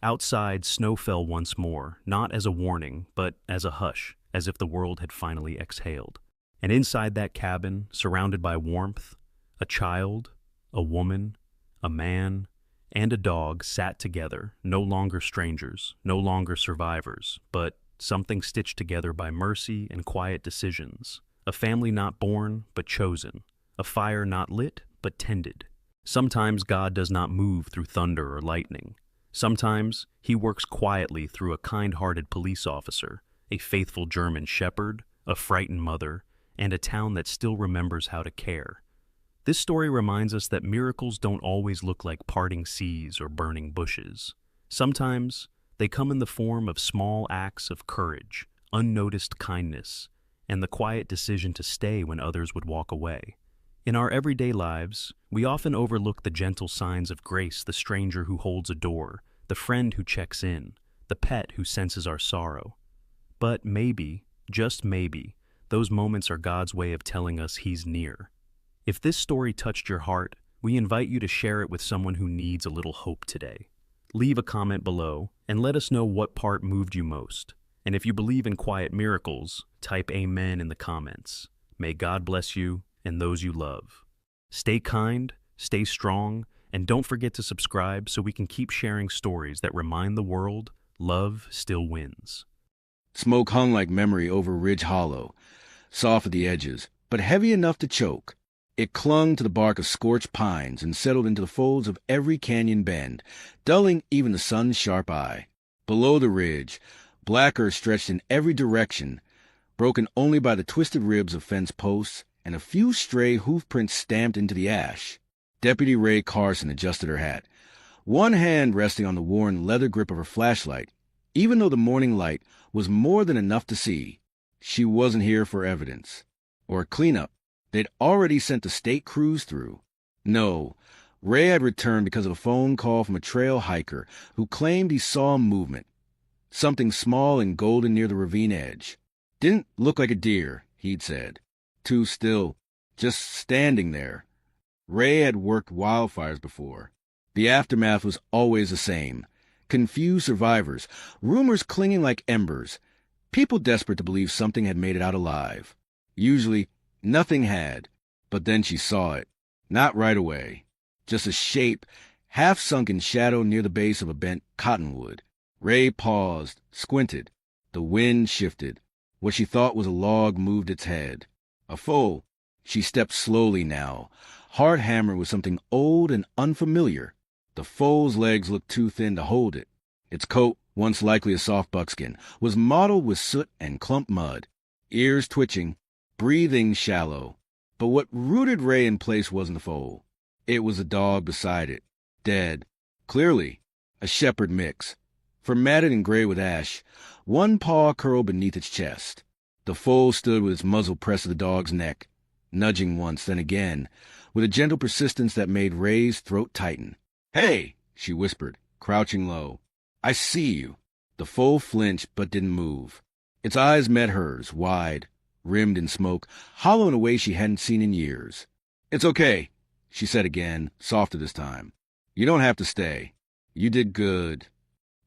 Outside, snow fell once more, not as a warning, but as a hush, as if the world had finally exhaled. And inside that cabin, surrounded by warmth, a child, a woman, a man, and a dog sat together, no longer strangers, no longer survivors, but something stitched together by mercy and quiet decisions. A family not born, but chosen. A fire not lit, but tended. Sometimes God does not move through thunder or lightning. Sometimes he works quietly through a kind-hearted police officer, a faithful German shepherd, a frightened mother, and a town that still remembers how to care. This story reminds us that miracles don't always look like parting seas or burning bushes. Sometimes they come in the form of small acts of courage, unnoticed kindness, and the quiet decision to stay when others would walk away. In our everyday lives, we often overlook the gentle signs of grace: the stranger who holds a door, the friend who checks in, the pet who senses our sorrow. But maybe, just maybe, those moments are God's way of telling us he's near. If this story touched your heart, we invite you to share it with someone who needs a little hope today. Leave a comment below and let us know what part moved you most. And if you believe in quiet miracles, type Amen in the comments. May God bless you and those you love. Stay kind, stay strong, and don't forget to subscribe so we can keep sharing stories that remind the world love still wins. Smoke hung like memory over Ridge Hollow, soft at the edges, but heavy enough to choke. It clung to the bark of scorched pines and settled into the folds of every canyon bend, dulling even the sun's sharp eye. Below the ridge, black earth stretched in every direction, broken only by the twisted ribs of fence posts and a few stray hoofprints stamped into the ash. Deputy Ray Carson adjusted her hat, one hand resting on the worn leather grip of her flashlight. Even though the morning light was more than enough to see, she wasn't here for evidence or cleanup. They'd already sent the state crews through. No, Ray had returned because of a phone call from a trail hiker who claimed he saw movement. Something small and golden near the ravine edge. Didn't look like a deer, he'd said. Too still, just standing there. Ray had worked wildfires before. The aftermath was always the same. Confused survivors, rumors clinging like embers, people desperate to believe something had made it out alive. Usually, nothing had, but then she saw it. Not right away. Just a shape, half sunk in shadow near the base of a bent cottonwood. Ray paused, squinted. The wind shifted. What she thought was a log moved its head. A foal. She stepped slowly now, heart hammered with something old and unfamiliar. The foal's legs looked too thin to hold it. Its coat, once likely a soft buckskin, was mottled with soot and clumped mud. Ears twitching, breathing shallow. But what rooted Ray in place wasn't the foal. It was the dog beside it, dead. Clearly, a shepherd mix. Formatted and gray with ash, one paw curled beneath its chest. The foal stood with its muzzle pressed to the dog's neck, nudging once, then again, with a gentle persistence that made Ray's throat tighten. "Hey!" she whispered, crouching low. "I see you." The foal flinched but didn't move. Its eyes met hers, wide, rimmed in smoke, hollow in a way she hadn't seen in years. "It's okay," she said again, softer this time. "You don't have to stay. You did good."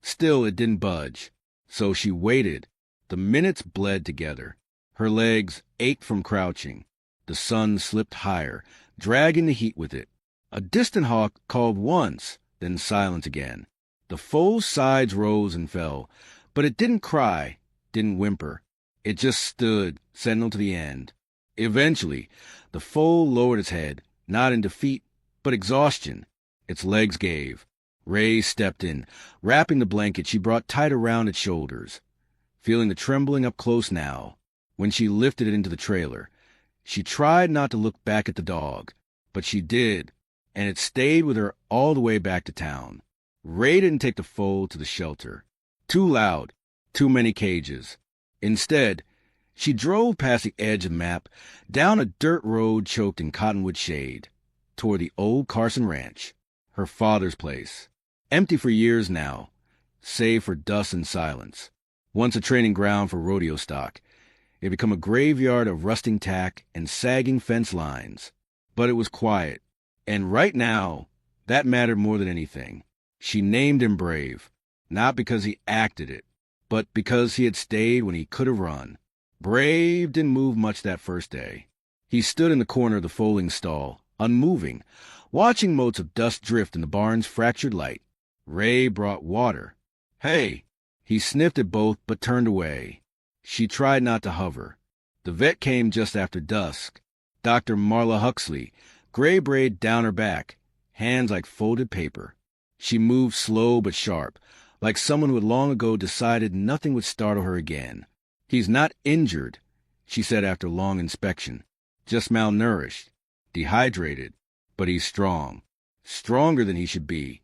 Still, it didn't budge. So she waited. The minutes bled together. Her legs ached from crouching. The sun slipped higher, dragging the heat with it. A distant hawk called once, then silence again. The foal's sides rose and fell, but it didn't cry, didn't whimper. It just stood, sentinel to the end. Eventually, the foal lowered its head, not in defeat, but exhaustion. Its legs gave. Ray stepped in, wrapping the blanket she brought tight around its shoulders. Feeling the trembling up close now, when she lifted it into the trailer, she tried not to look back at the dog, but she did, and it stayed with her all the way back to town. Ray didn't take the foal to the shelter. Too loud, too many cages. Instead, she drove past the edge of the map, down a dirt road choked in cottonwood shade, toward the old Carson Ranch, her father's place. Empty for years now, save for dust and silence. Once a training ground for rodeo stock, it had become a graveyard of rusting tack and sagging fence lines. But it was quiet, and right now, that mattered more than anything. She named him Brave, not because he acted it, but because he had stayed when he could have run. Brave didn't move much that first day. He stood in the corner of the foaling stall, unmoving, watching motes of dust drift in the barn's fractured light. Ray brought water. Hey! He sniffed at both but turned away. She tried not to hover. The vet came just after dusk. Dr. Marla Huxley, gray braid down her back, hands like folded paper. She moved slow but sharp, like someone who had long ago decided nothing would startle her again. He's not injured, she said after long inspection. Just malnourished, dehydrated, but he's strong. Stronger than he should be.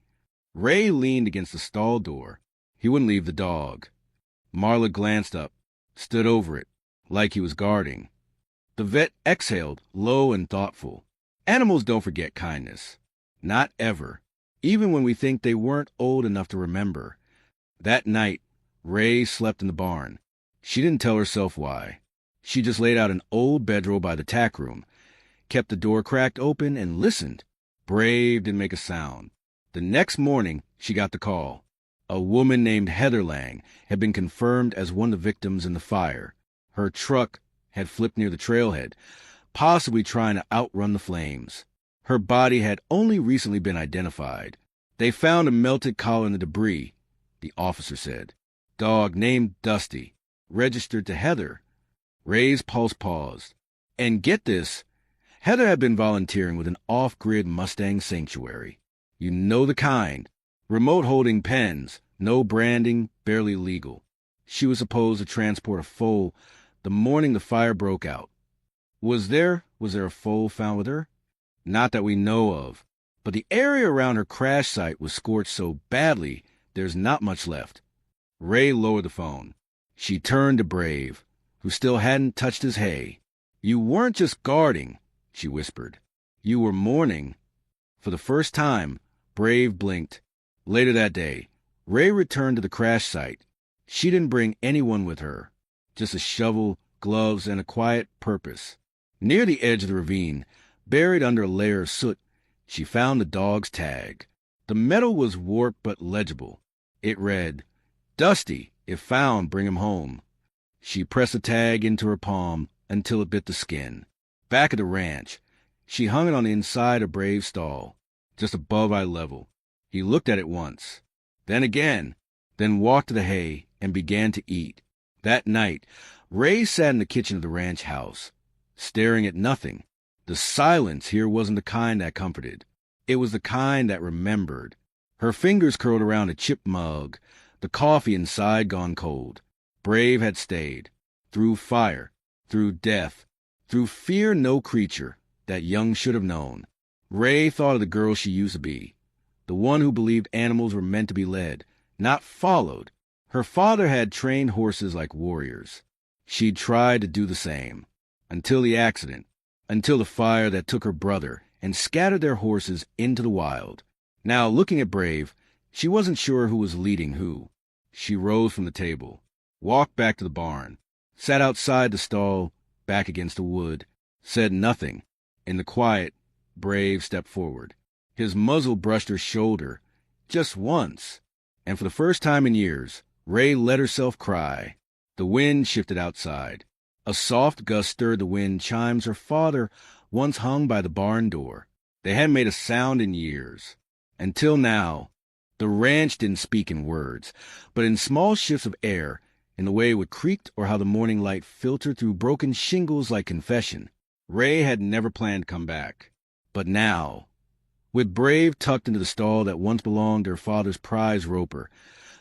Ray leaned against the stall door. He wouldn't leave the dog. Marla glanced up, stood over it, like he was guarding. The vet exhaled, low and thoughtful. Animals don't forget kindness. Not ever. Even when we think they weren't old enough to remember. That night, Ray slept in the barn. She didn't tell herself why. She just laid out an old bedroll by the tack room, kept the door cracked open, and listened. Brave didn't make a sound. The next morning, she got the call. A woman named Heather Lang had been confirmed as one of the victims in the fire. Her truck had flipped near the trailhead, possibly trying to outrun the flames. Her body had only recently been identified. They found a melted collar in the debris, the officer said. Dog named Dusty, registered to Heather. Ray's pulse paused. And get this, Heather had been volunteering with an off-grid Mustang sanctuary. You know the kind. Remote holding pens, no branding, barely legal. She was supposed to transport a foal the morning the fire broke out. Was there a foal found with her? Not that we know of, but the area around her crash site was scorched so badly there's not much left. Ray lowered the phone. She turned to Brave, who still hadn't touched his hay. You weren't just guarding, she whispered. You were mourning. For the first time, Brave blinked. Later that day, Ray returned to the crash site. She didn't bring anyone with her, just a shovel, gloves, and a quiet purpose. Near the edge of the ravine, buried under a layer of soot, she found the dog's tag. The metal was warped but legible. It read, Dusty, if found, bring him home. She pressed the tag into her palm until it bit the skin. Back at the ranch, she hung it on the inside of Brave's stall, just above eye level. He looked at it once, then again, then walked to the hay and began to eat. That night, Ray sat in the kitchen of the ranch house, staring at nothing. The silence here wasn't the kind that comforted. It was the kind that remembered. Her fingers curled around a chipped mug, the coffee inside gone cold. Brave had stayed. Through fire, through death, through fear no creature that Young should have known. Ray thought of the girl she used to be, the one who believed animals were meant to be led, not followed. Her father had trained horses like warriors. She'd tried to do the same. Until the accident, until the fire that took her brother and scattered their horses into the wild. Now, looking at Brave, she wasn't sure who was leading who. She rose from the table, walked back to the barn, sat outside the stall, back against the wood, said nothing. In the quiet, Brave stepped forward. His muzzle brushed her shoulder, just once, and for the first time in years, Ray let herself cry. The wind shifted outside. A soft gust stirred the wind chimes her father once hung by the barn door. They hadn't made a sound in years. Until now, the ranch didn't speak in words, but in small shifts of air, in the way it would creak or how the morning light filtered through broken shingles like confession. Ray had never planned to come back. But now, with Brave tucked into the stall that once belonged to her father's prize roper,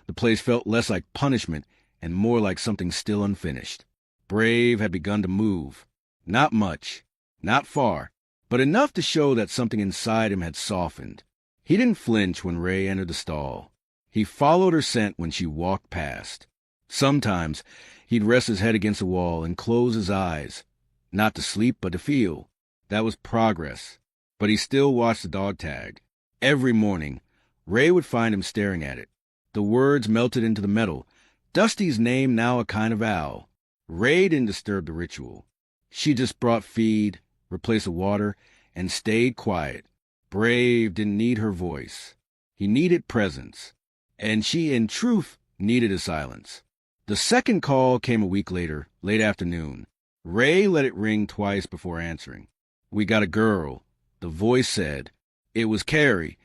the place felt less like punishment and more like something still unfinished. Brave had begun to move. Not much, not far, but enough to show that something inside him had softened. He didn't flinch when Ray entered the stall. He followed her scent when she walked past. Sometimes he'd rest his head against the wall and close his eyes, not to sleep but to feel. That was progress. But he still watched the dog tag. Every morning, Ray would find him staring at it. The words melted into the metal. Dusty's name now a kind of owl. Ray didn't disturb the ritual. She just brought feed, replaced the water, and stayed quiet. Brave didn't need her voice. He needed presence. And she, in truth, needed his silence. The second call came a week later, late afternoon. Ray let it ring twice before answering. "We got a girl," the voice said. It was Carrie,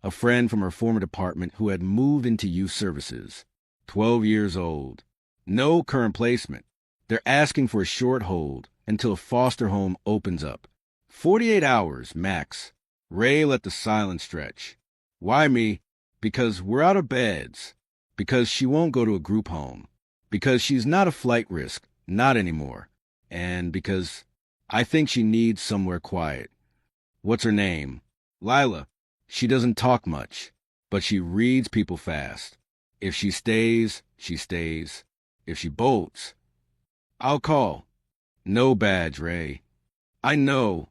a friend from her former department who had moved into youth services. 12 years old. No current placement. They're asking for a short hold until a foster home opens up. 48 hours, max. Ray let the silence stretch. Why me? Because we're out of beds. Because she won't go to a group home. Because she's not a flight risk, not anymore. And because I think she needs somewhere quiet. What's her name? Lila. She doesn't talk much, but she reads people fast. If she stays, she stays. If she bolts, I'll call. No badge, Ray. I know.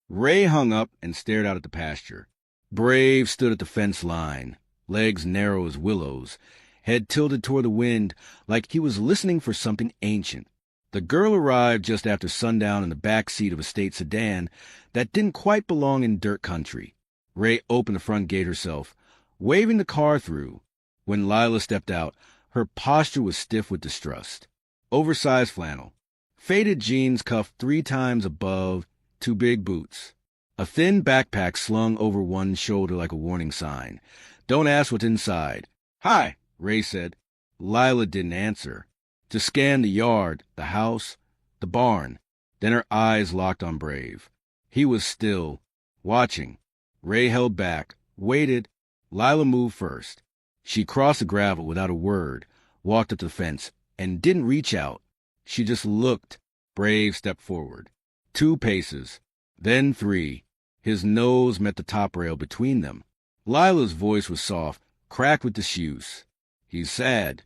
Ray hung up and stared out at the pasture. Brave stood at the fence line, legs narrow as willows, head tilted toward the wind like he was listening for something ancient. The girl arrived just after sundown in the back seat of a state sedan that didn't quite belong in dirt country. Ray opened the front gate herself, waving the car through. When Lila stepped out, her posture was stiff with distrust. Oversized flannel, faded jeans cuffed 3 times above, 2 big boots. A thin backpack slung over one shoulder like a warning sign. "Don't ask what's inside." "Hi," Ray said. Lila didn't answer. To scan the yard, the house, the barn. Then her eyes locked on Brave. He was still, watching. Ray held back, waited. Lila moved first. She crossed the gravel without a word, walked up to the fence, and didn't reach out. She just looked. Brave stepped forward. 2 paces, then 3. His nose met the top rail between them. Lila's voice was soft, cracked with disuse. "He's sad."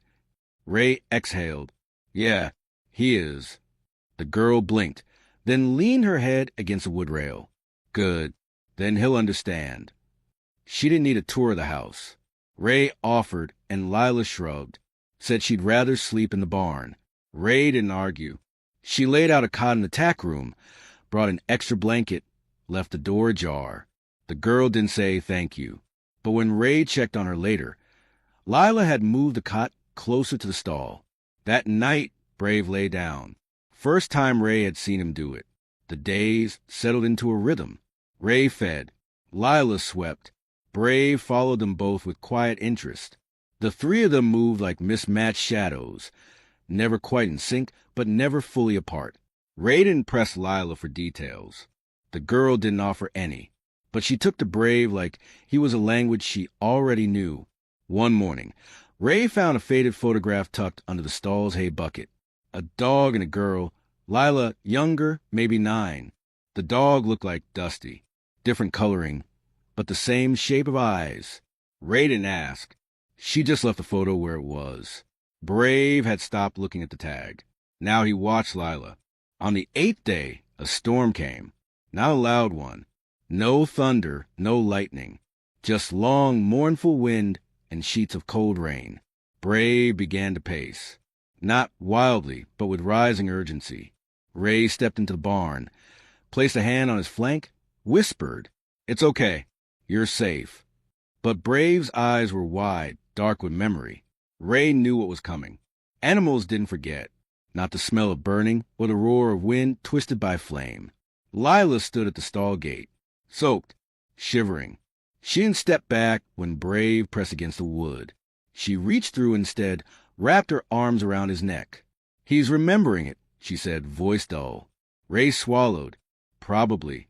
Ray exhaled. "Yeah, he is." The girl blinked, then leaned her head against a wood rail. "Good. Then he'll understand." She didn't need a tour of the house. Ray offered, and Lila shrugged, said she'd rather sleep in the barn. Ray didn't argue. She laid out a cot in the tack room, brought an extra blanket, left the door ajar. The girl didn't say thank you. But when Ray checked on her later, Lila had moved the cot closer to the stall. That night, Brave lay down. First time Ray had seen him do it. The days settled into a rhythm. Ray fed. Lila swept. Brave followed them both with quiet interest. The 3 of them moved like mismatched shadows, never quite in sync, but never fully apart. Ray didn't press Lila for details. The girl didn't offer any, but she took to Brave like he was a language she already knew. One morning, Ray found a faded photograph tucked under the stall's hay bucket. A dog and a girl, Lila younger, maybe 9. The dog looked like Dusty, different coloring, but the same shape of eyes. Ray didn't ask. She just left the photo where it was. Brave had stopped looking at the tag. Now he watched Lila. On the 8th day, a storm came. Not a loud one. No thunder, no lightning. Just long, mournful wind and sheets of cold rain. Brave began to pace. Not wildly, but with rising urgency. Ray stepped into the barn, placed a hand on his flank, whispered, "It's okay. You're safe." But Brave's eyes were wide, dark with memory. Ray knew what was coming. Animals didn't forget. Not the smell of burning or the roar of wind twisted by flame. Lila stood at the stall gate, soaked, shivering. She didn't step back when Brave pressed against the wood. She reached through instead, wrapped her arms around his neck. "He's remembering it," she said, voice dull. Ray swallowed. Probably.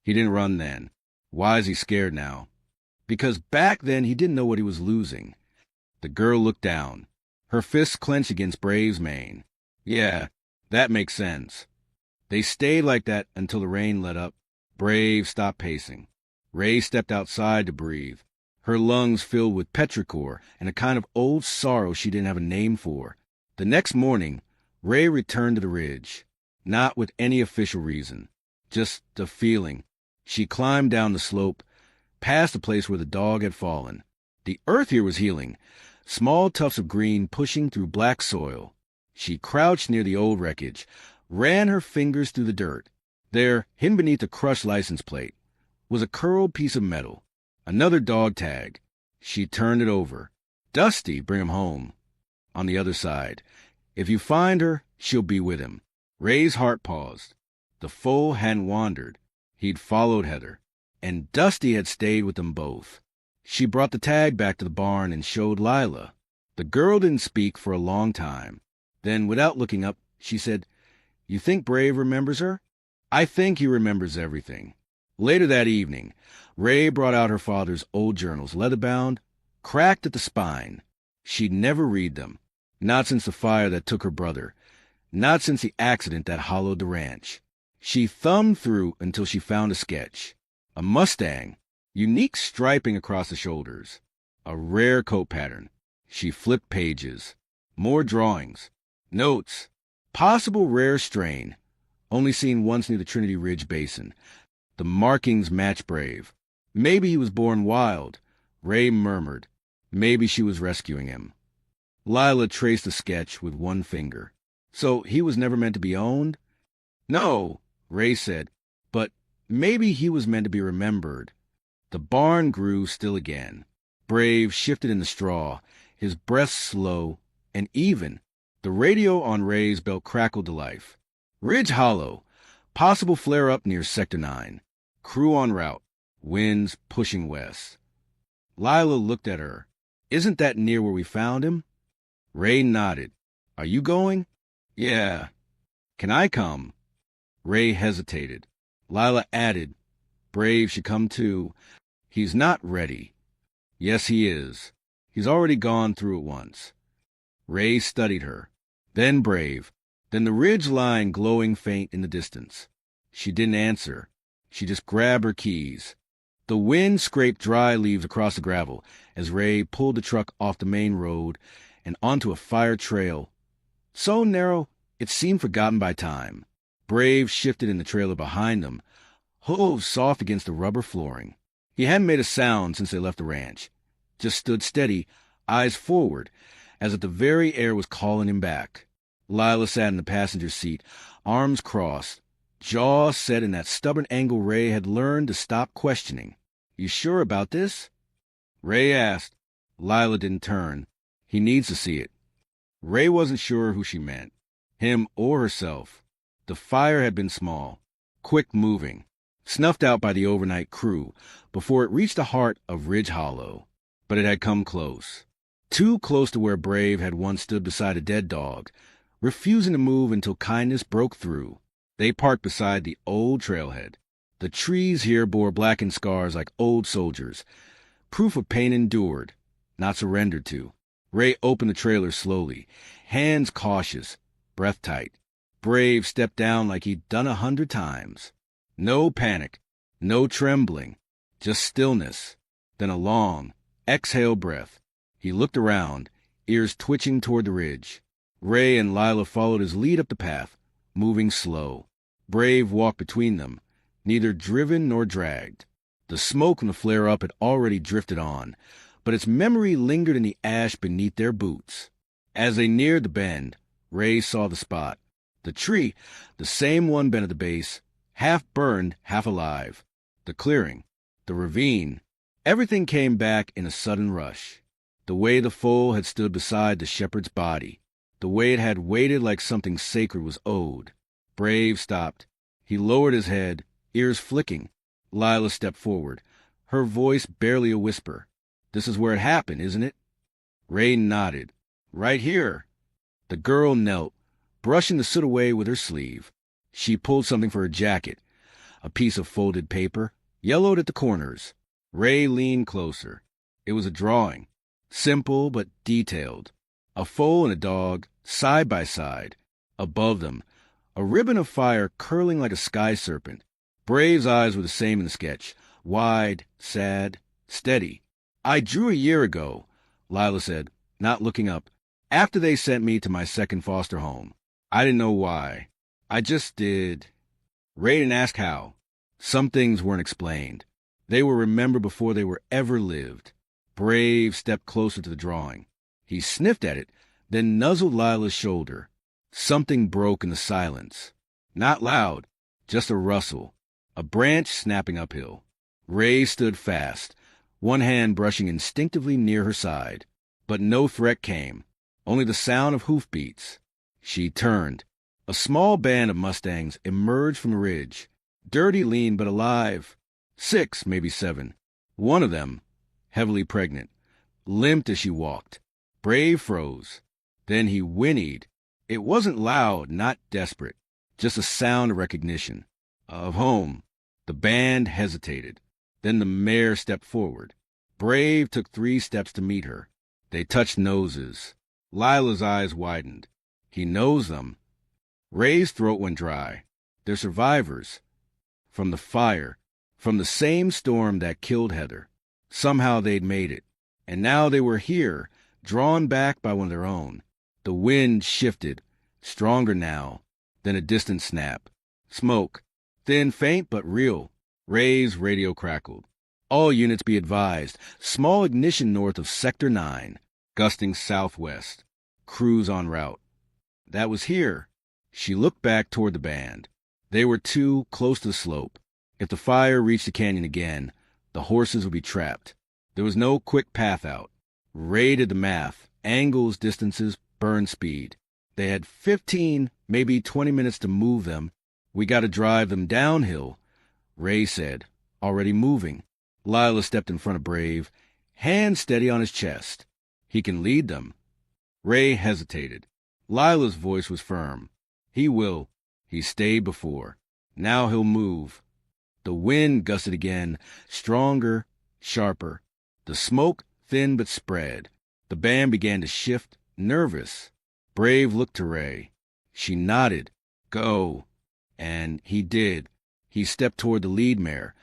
He didn't run then. Why is he scared now? Because back then he didn't know what he was losing. The girl looked down. Her fists clenched against Brave's mane. "Yeah, that makes sense." They stayed like that until the rain let up. Brave stopped pacing. Ray stepped outside to breathe, her lungs filled with petrichor and a kind of old sorrow she didn't have a name for. The next morning, Ray returned to the ridge, not with any official reason, just a feeling. She climbed down the slope, past the place where the dog had fallen. The earth here was healing, small tufts of green pushing through black soil. She crouched near the old wreckage, ran her fingers through the dirt. There, hidden beneath a crushed license plate, was a curled piece of metal, another dog tag. She turned it over. Dusty, bring him home. On the other side, if you find her, she'll be with him. Ray's heart paused. The foal hadn't wandered. He'd followed Heather, and Dusty had stayed with them both. She brought the tag back to the barn and showed Lila. The girl didn't speak for a long time. Then, without looking up, she said, "You think Brave remembers her?" "I think he remembers everything." Later that evening, Ray brought out her father's old journals, leather-bound, cracked at the spine. She'd never read them, not since the fire that took her brother, not since the accident that hollowed the ranch. She thumbed through until she found a sketch. A Mustang, unique striping across the shoulders, a rare coat pattern. She flipped pages. More drawings. Notes. Possible rare strain, only seen once near the Trinity Ridge Basin. The markings match Brave. Maybe he was born wild, Ray murmured. Maybe she was rescuing him. Lila traced the sketch with one finger. So he was never meant to be owned? No, Ray said, but maybe he was meant to be remembered. The barn grew still again. Brave shifted in the straw, his breath slow and even. The radio on Ray's belt crackled to life. Ridge Hollow. Possible flare-up near Sector 9. Crew en route. Winds pushing west. Lila looked at her. "Isn't that near where we found him?" Ray nodded. "Are you going?" "Yeah." "Can I come?" Ray hesitated. Lila added, "Brave should come too. He's not ready." "Yes, he is. He's already gone through it once." Ray studied her. Then Brave. Then the ridge line glowing faint in the distance. She didn't answer. She just grabbed her keys. The wind scraped dry leaves across the gravel as Ray pulled the truck off the main road and onto a fire trail. So narrow, it seemed forgotten by time. Brave shifted in the trailer behind them, hooves soft against the rubber flooring. He hadn't made a sound since they left the ranch. Just stood steady, eyes forward, as if the very air was calling him back. Lila sat in the passenger seat, arms crossed, jaw set in that stubborn angle Ray had learned to stop questioning. "You sure about this?" Ray asked. Lila didn't turn. "He needs to see it." Ray wasn't sure who she meant, him or herself. The fire had been small, quick-moving, snuffed out by the overnight crew before it reached the heart of Ridge Hollow. But it had come close. Too close to where Brave had once stood beside a dead dog, refusing to move until kindness broke through. They parked beside the old trailhead. The trees here bore blackened scars like old soldiers, proof of pain endured, not surrendered to. Ray opened the trailer slowly, hands cautious, breath tight. Brave stepped down like he'd done 100 times. No panic, no trembling, just stillness. Then a long, exhale breath. He looked around, ears twitching toward the ridge. Ray and Lila followed his lead up the path, moving slow. Brave walked between them, neither driven nor dragged. The smoke from the flare-up had already drifted on, but its memory lingered in the ash beneath their boots. As they neared the bend, Ray saw the spot. The tree, the same one bent at the base, half burned, half alive. The clearing, the ravine, everything came back in a sudden rush. The way the foal had stood beside the shepherd's body, the way it had waited like something sacred was owed. Brave stopped. He lowered his head, ears flicking. Lila stepped forward, her voice barely a whisper. "This is where it happened, isn't it?" Ray nodded. "Right here." The girl knelt, brushing the soot away with her sleeve. She pulled something for her jacket, a piece of folded paper, yellowed at the corners. Ray leaned closer. It was a drawing, simple but detailed. A foal and a dog, side by side. Above them, a ribbon of fire curling like a sky serpent. Brave's eyes were the same in the sketch, Wide, sad, steady. I drew a year ago, Lila said, not looking up, after they sent me to my second foster home. I didn't know why. I just did. Ray didn't ask how. Some things weren't explained. They were remembered before they were ever lived. Brave stepped closer to the drawing. He sniffed at it, then nuzzled Lila's shoulder. Something broke in the silence. Not loud, just a rustle. A branch snapping uphill. Ray stood fast, one hand brushing instinctively near her side. But no threat came, only the sound of hoofbeats. She turned. A small band of Mustangs emerged from the ridge, dirty, lean, but alive. 6, maybe 7. One of them, heavily pregnant, limped as she walked. Brave froze. Then he whinnied. It wasn't loud, not desperate, just a sound of recognition. Of home. The band hesitated. Then the mare stepped forward. Brave took 3 steps to meet her. They touched noses. Lila's eyes widened. He knows them. Ray's throat went dry. They're survivors. From the fire. From the same storm that killed Heather. Somehow they'd made it. And now they were here, drawn back by one of their own. The wind shifted, stronger now. Then a distant snap. Smoke. Thin, faint, but real. Ray's radio crackled. All units be advised. Small ignition north of Sector 9. Gusting southwest. Cruise en route. That was here. She looked back toward the band. They were too close to the slope. If the fire reached the canyon again, the horses would be trapped. There was no quick path out. Ray did the math. Angles, distances, burn speed. They had 15, maybe 20 minutes to move them. We got to drive them downhill, Ray said, already moving. Lila stepped in front of Brave, hand steady on his chest. He can lead them. Ray hesitated. Lila's voice was firm. He will. He stayed before. Now he'll move. The wind gusted again, stronger, sharper. The smoke thin but spread. The band began to shift, nervous. Brave looked to Ray. She nodded. Go. And he did. He stepped toward the lead mare,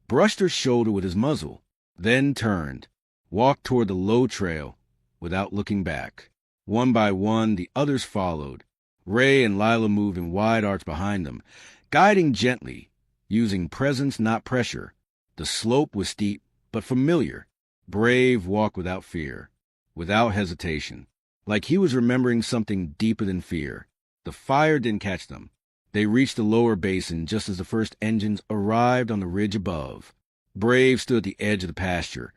brushed her shoulder with his muzzle, then turned, walked toward the low trail without looking back. One by one, the others followed. Ray and Lila moved in wide arcs behind them, guiding gently, using presence, not pressure. The slope was steep, but familiar. Brave walked without fear, without hesitation, like he was remembering something deeper than fear. The fire didn't catch them. They reached the lower basin just as the first engines arrived on the ridge above. Brave stood at the edge of the pasture,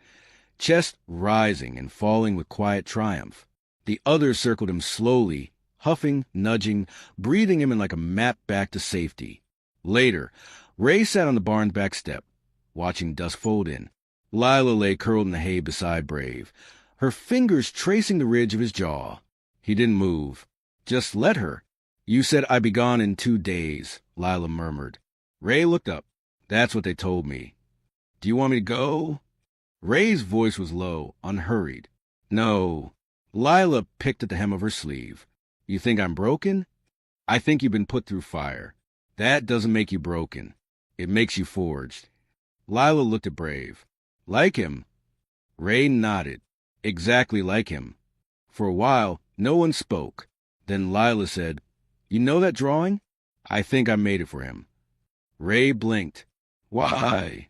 chest rising and falling with quiet triumph. The others circled him slowly, huffing, nudging, breathing him in like a map back to safety. Later, Ray sat on the barn's back step, watching dusk fold in. Lila lay curled in the hay beside Brave, her fingers tracing the ridge of his jaw. He didn't move. Just let her. You said I'd be gone in 2 days, Lila murmured. Ray looked up. That's what they told me. Do you want me to go? Ray's voice was low, unhurried. No. Lila picked at the hem of her sleeve. You think I'm broken? I think you've been put through fire. That doesn't make you broken. It makes you forged. Lila looked at Brave. Like him? Ray nodded. Exactly like him. For a while, no one spoke. Then Lila said, You know that drawing? I think I made it for him. Ray blinked. Why?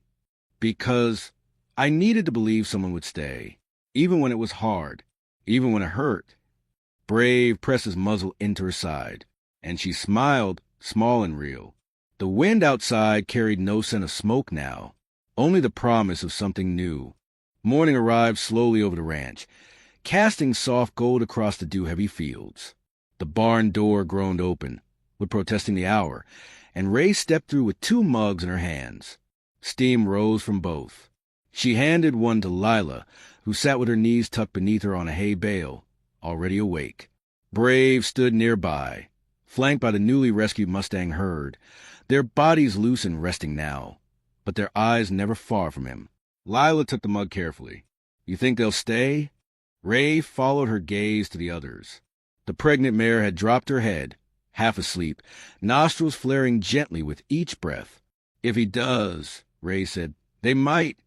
Because I needed to believe someone would stay, even when it was hard, even when it hurt. Brave pressed his muzzle into her side, and she smiled, small and real. The wind outside carried no scent of smoke now, only the promise of something new. Morning arrived slowly over the ranch, casting soft gold across the dew-heavy fields. The barn door groaned open, with protesting the hour, and Ray stepped through with 2 mugs in her hands. Steam rose from both. She handed one to Lila, who sat with her knees tucked beneath her on a hay bale, already awake. Brave stood nearby, flanked by the newly rescued Mustang herd, their bodies loose and resting now, but their eyes never far from him. Lila took the mug carefully. You think they'll stay? Ray followed her gaze to the others. The pregnant mare had dropped her head, half asleep, nostrils flaring gently with each breath. If he does, Ray said, They might.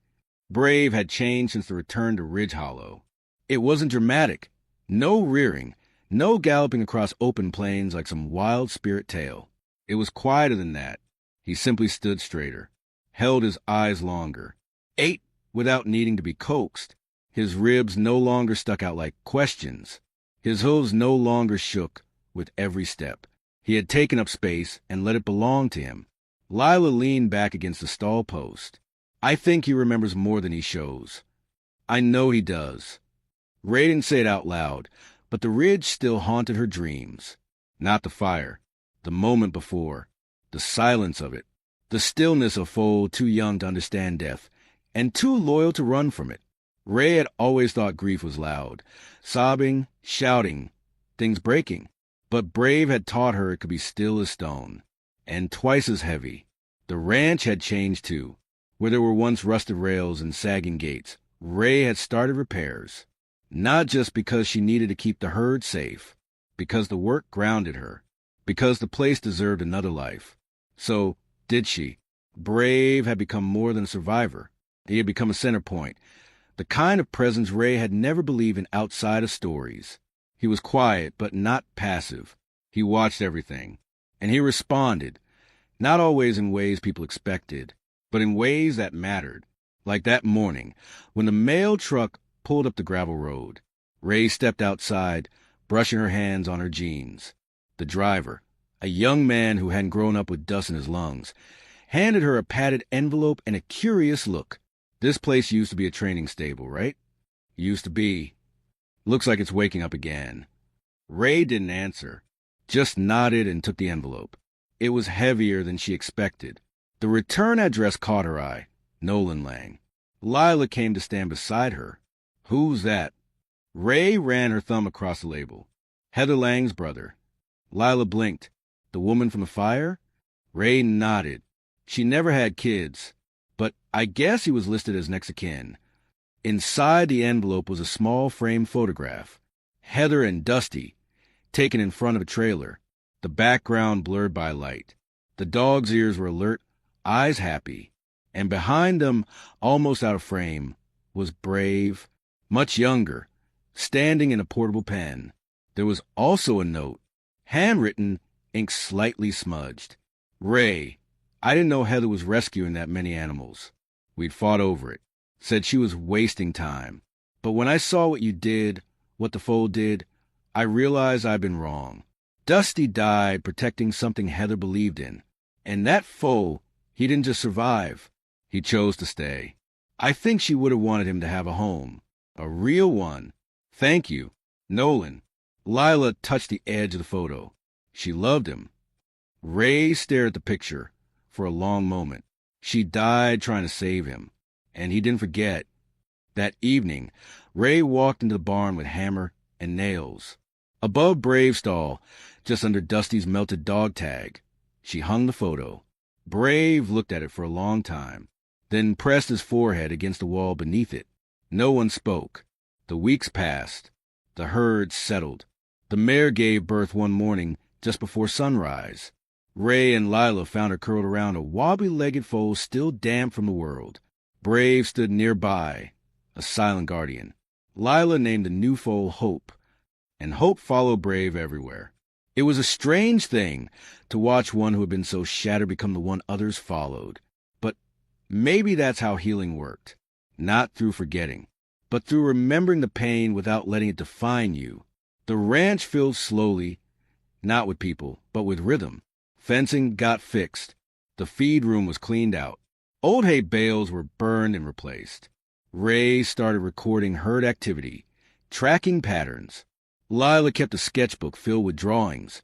Brave had changed since the return to Ridge Hollow. It wasn't dramatic. No rearing. No galloping across open plains like some wild spirit tale. It was quieter than that. He simply stood straighter, held his eyes longer, ate without needing to be coaxed. His ribs no longer stuck out like questions. His hooves no longer shook with every step. He had taken up space and let it belong to him. Lila leaned back against the stall post. I think he remembers more than he shows. I know he does. Ray didn't say it out loud, but the ridge still haunted her dreams. Not the fire, the moment before, the silence of it, the stillness of foal too young to understand death, and too loyal to run from it. Ray had always thought grief was loud, sobbing, shouting, things breaking. But Brave had taught her it could be still as stone, and twice as heavy. The ranch had changed too. Where there were once rusted rails and sagging gates, Ray had started repairs. Not just because she needed to keep the herd safe, because the work grounded her, because the place deserved another life. So, did she? Brave had become more than a survivor. He had become a center point, the kind of presence Ray had never believed in outside of stories. He was quiet, but not passive. He watched everything, and he responded, not always in ways people expected, but in ways that mattered. Like that morning, when the mail truck pulled up the gravel road. Ray stepped outside, brushing her hands on her jeans. The driver, a young man who hadn't grown up with dust in his lungs, handed her a padded envelope and a curious look. This place used to be a training stable, right? Used to be. Looks like it's waking up again. Ray didn't answer, just nodded and took the envelope. It was heavier than she expected. The return address caught her eye. Nolan Lang. Lila came to stand beside her. Who's that? Ray ran her thumb across the label. Heather Lang's brother. Lila blinked. The woman from the fire? Ray nodded. She never had kids, but I guess he was listed as next of kin. Inside the envelope was a small framed photograph. Heather and Dusty, taken in front of a trailer, the background blurred by light. The dog's ears were alert, eyes happy, and behind them, almost out of frame, was Brave, much younger, standing in a portable pen. There was also a note, handwritten, ink slightly smudged. Ray, I didn't know Heather was rescuing that many animals. We'd fought over it. Said she was wasting time. But when I saw what you did, what the foal did, I realized I'd been wrong. Dusty died protecting something Heather believed in. And that foal, he didn't just survive. He chose to stay. I think she would have wanted him to have a home. A real one. Thank you. Nolan. Lila touched the edge of the photo. She loved him. Ray stared at the picture for a long moment. She died trying to save him. And he didn't forget. That evening, Ray walked into the barn with hammer and nails. Above Brave's stall, just under Dusty's melted dog tag, she hung the photo. Brave looked at it for a long time, then pressed his forehead against the wall beneath it. No one spoke. The weeks passed. The herd settled. The mare gave birth one morning just before sunrise. Ray and Lila found her curled around a wobbly-legged foal still damp from the world. Brave stood nearby, a silent guardian. Lila named the new foal Hope, and Hope followed Brave everywhere. It was a strange thing to watch one who had been so shattered become the one others followed. But maybe that's how healing worked. Not through forgetting, but through remembering the pain without letting it define you. The ranch filled slowly, not with people, but with rhythm. Fencing got fixed. The feed room was cleaned out. Old hay bales were burned and replaced. Ray started recording herd activity, tracking patterns. Lila kept a sketchbook filled with drawings.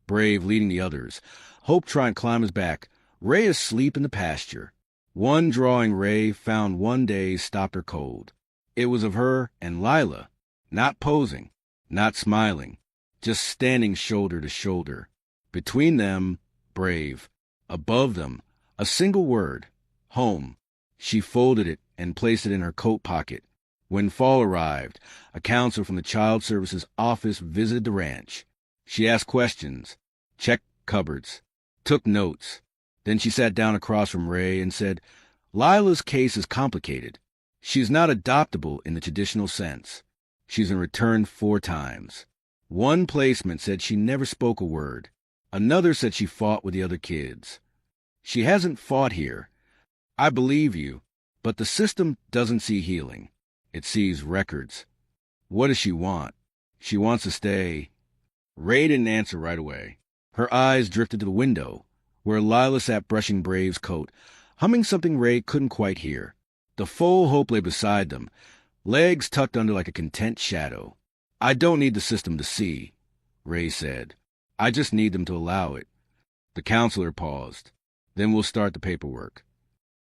Brave leading the others. Hope trying to climb his back. Ray asleep in the pasture. One drawing Ray found one day stopped her cold. It was of her and Lila, not posing, not smiling, just standing shoulder to shoulder. Between them, Brave. Above them, a single word. Home. She folded it and placed it in her coat pocket. When fall arrived, a counselor from the Child Services office visited the ranch. She asked questions, checked cupboards, took notes. Then she sat down across from Ray and said, Lila's case is complicated. She's not adoptable in the traditional sense. She's been returned 4 times. One placement said she never spoke a word. Another said she fought with the other kids. She hasn't fought here. I believe you, but the system doesn't see healing. It sees records. What does she want? She wants to stay. Ray didn't answer right away. Her eyes drifted to the window, where Lila sat brushing Brave's coat, humming something Ray couldn't quite hear. The full hope lay beside them, legs tucked under like a content shadow. I don't need the system to see, Ray said. I just need them to allow it. The counselor paused. Then we'll start the paperwork.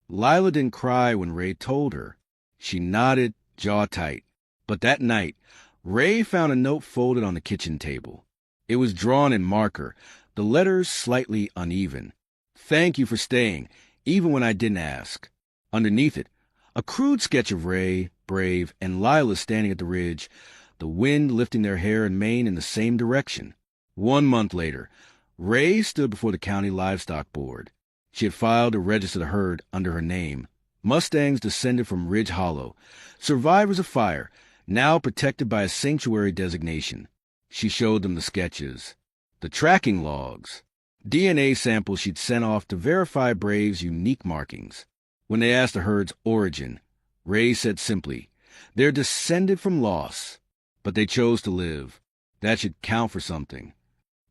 Lila didn't cry when Ray told her. She nodded, jaw tight. But that night, Ray found a note folded on the kitchen table. It was drawn in marker, the letters slightly uneven. Thank you for staying, even when I didn't ask. Underneath it, a crude sketch of Ray, Brave, and Lila standing at the ridge, the wind lifting their hair and mane in the same direction. 1 month later, Ray stood before the county livestock board. She had filed to register the herd under her name. Mustangs descended from Ridge Hollow, survivors of fire, now protected by a sanctuary designation. She showed them the sketches, the tracking logs, DNA samples she'd sent off to verify Brave's unique markings. When they asked the herd's origin, Ray said simply, they're descended from loss, but they chose to live. That should count for something.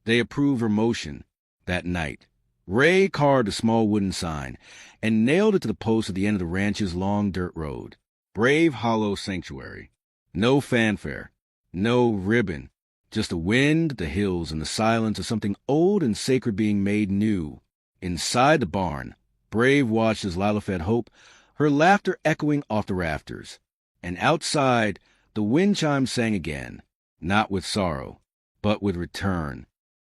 They approved her motion that night. Ray carved a small wooden sign and nailed it to the post at the end of the ranch's long dirt road. Brave Hollow Sanctuary. No fanfare, no ribbon, just the wind, the hills, and the silence of something old and sacred being made new. Inside the barn, Brave watched as Lila fed Hope, her laughter echoing off the rafters. And outside, the wind chimes sang again, not with sorrow, but with return.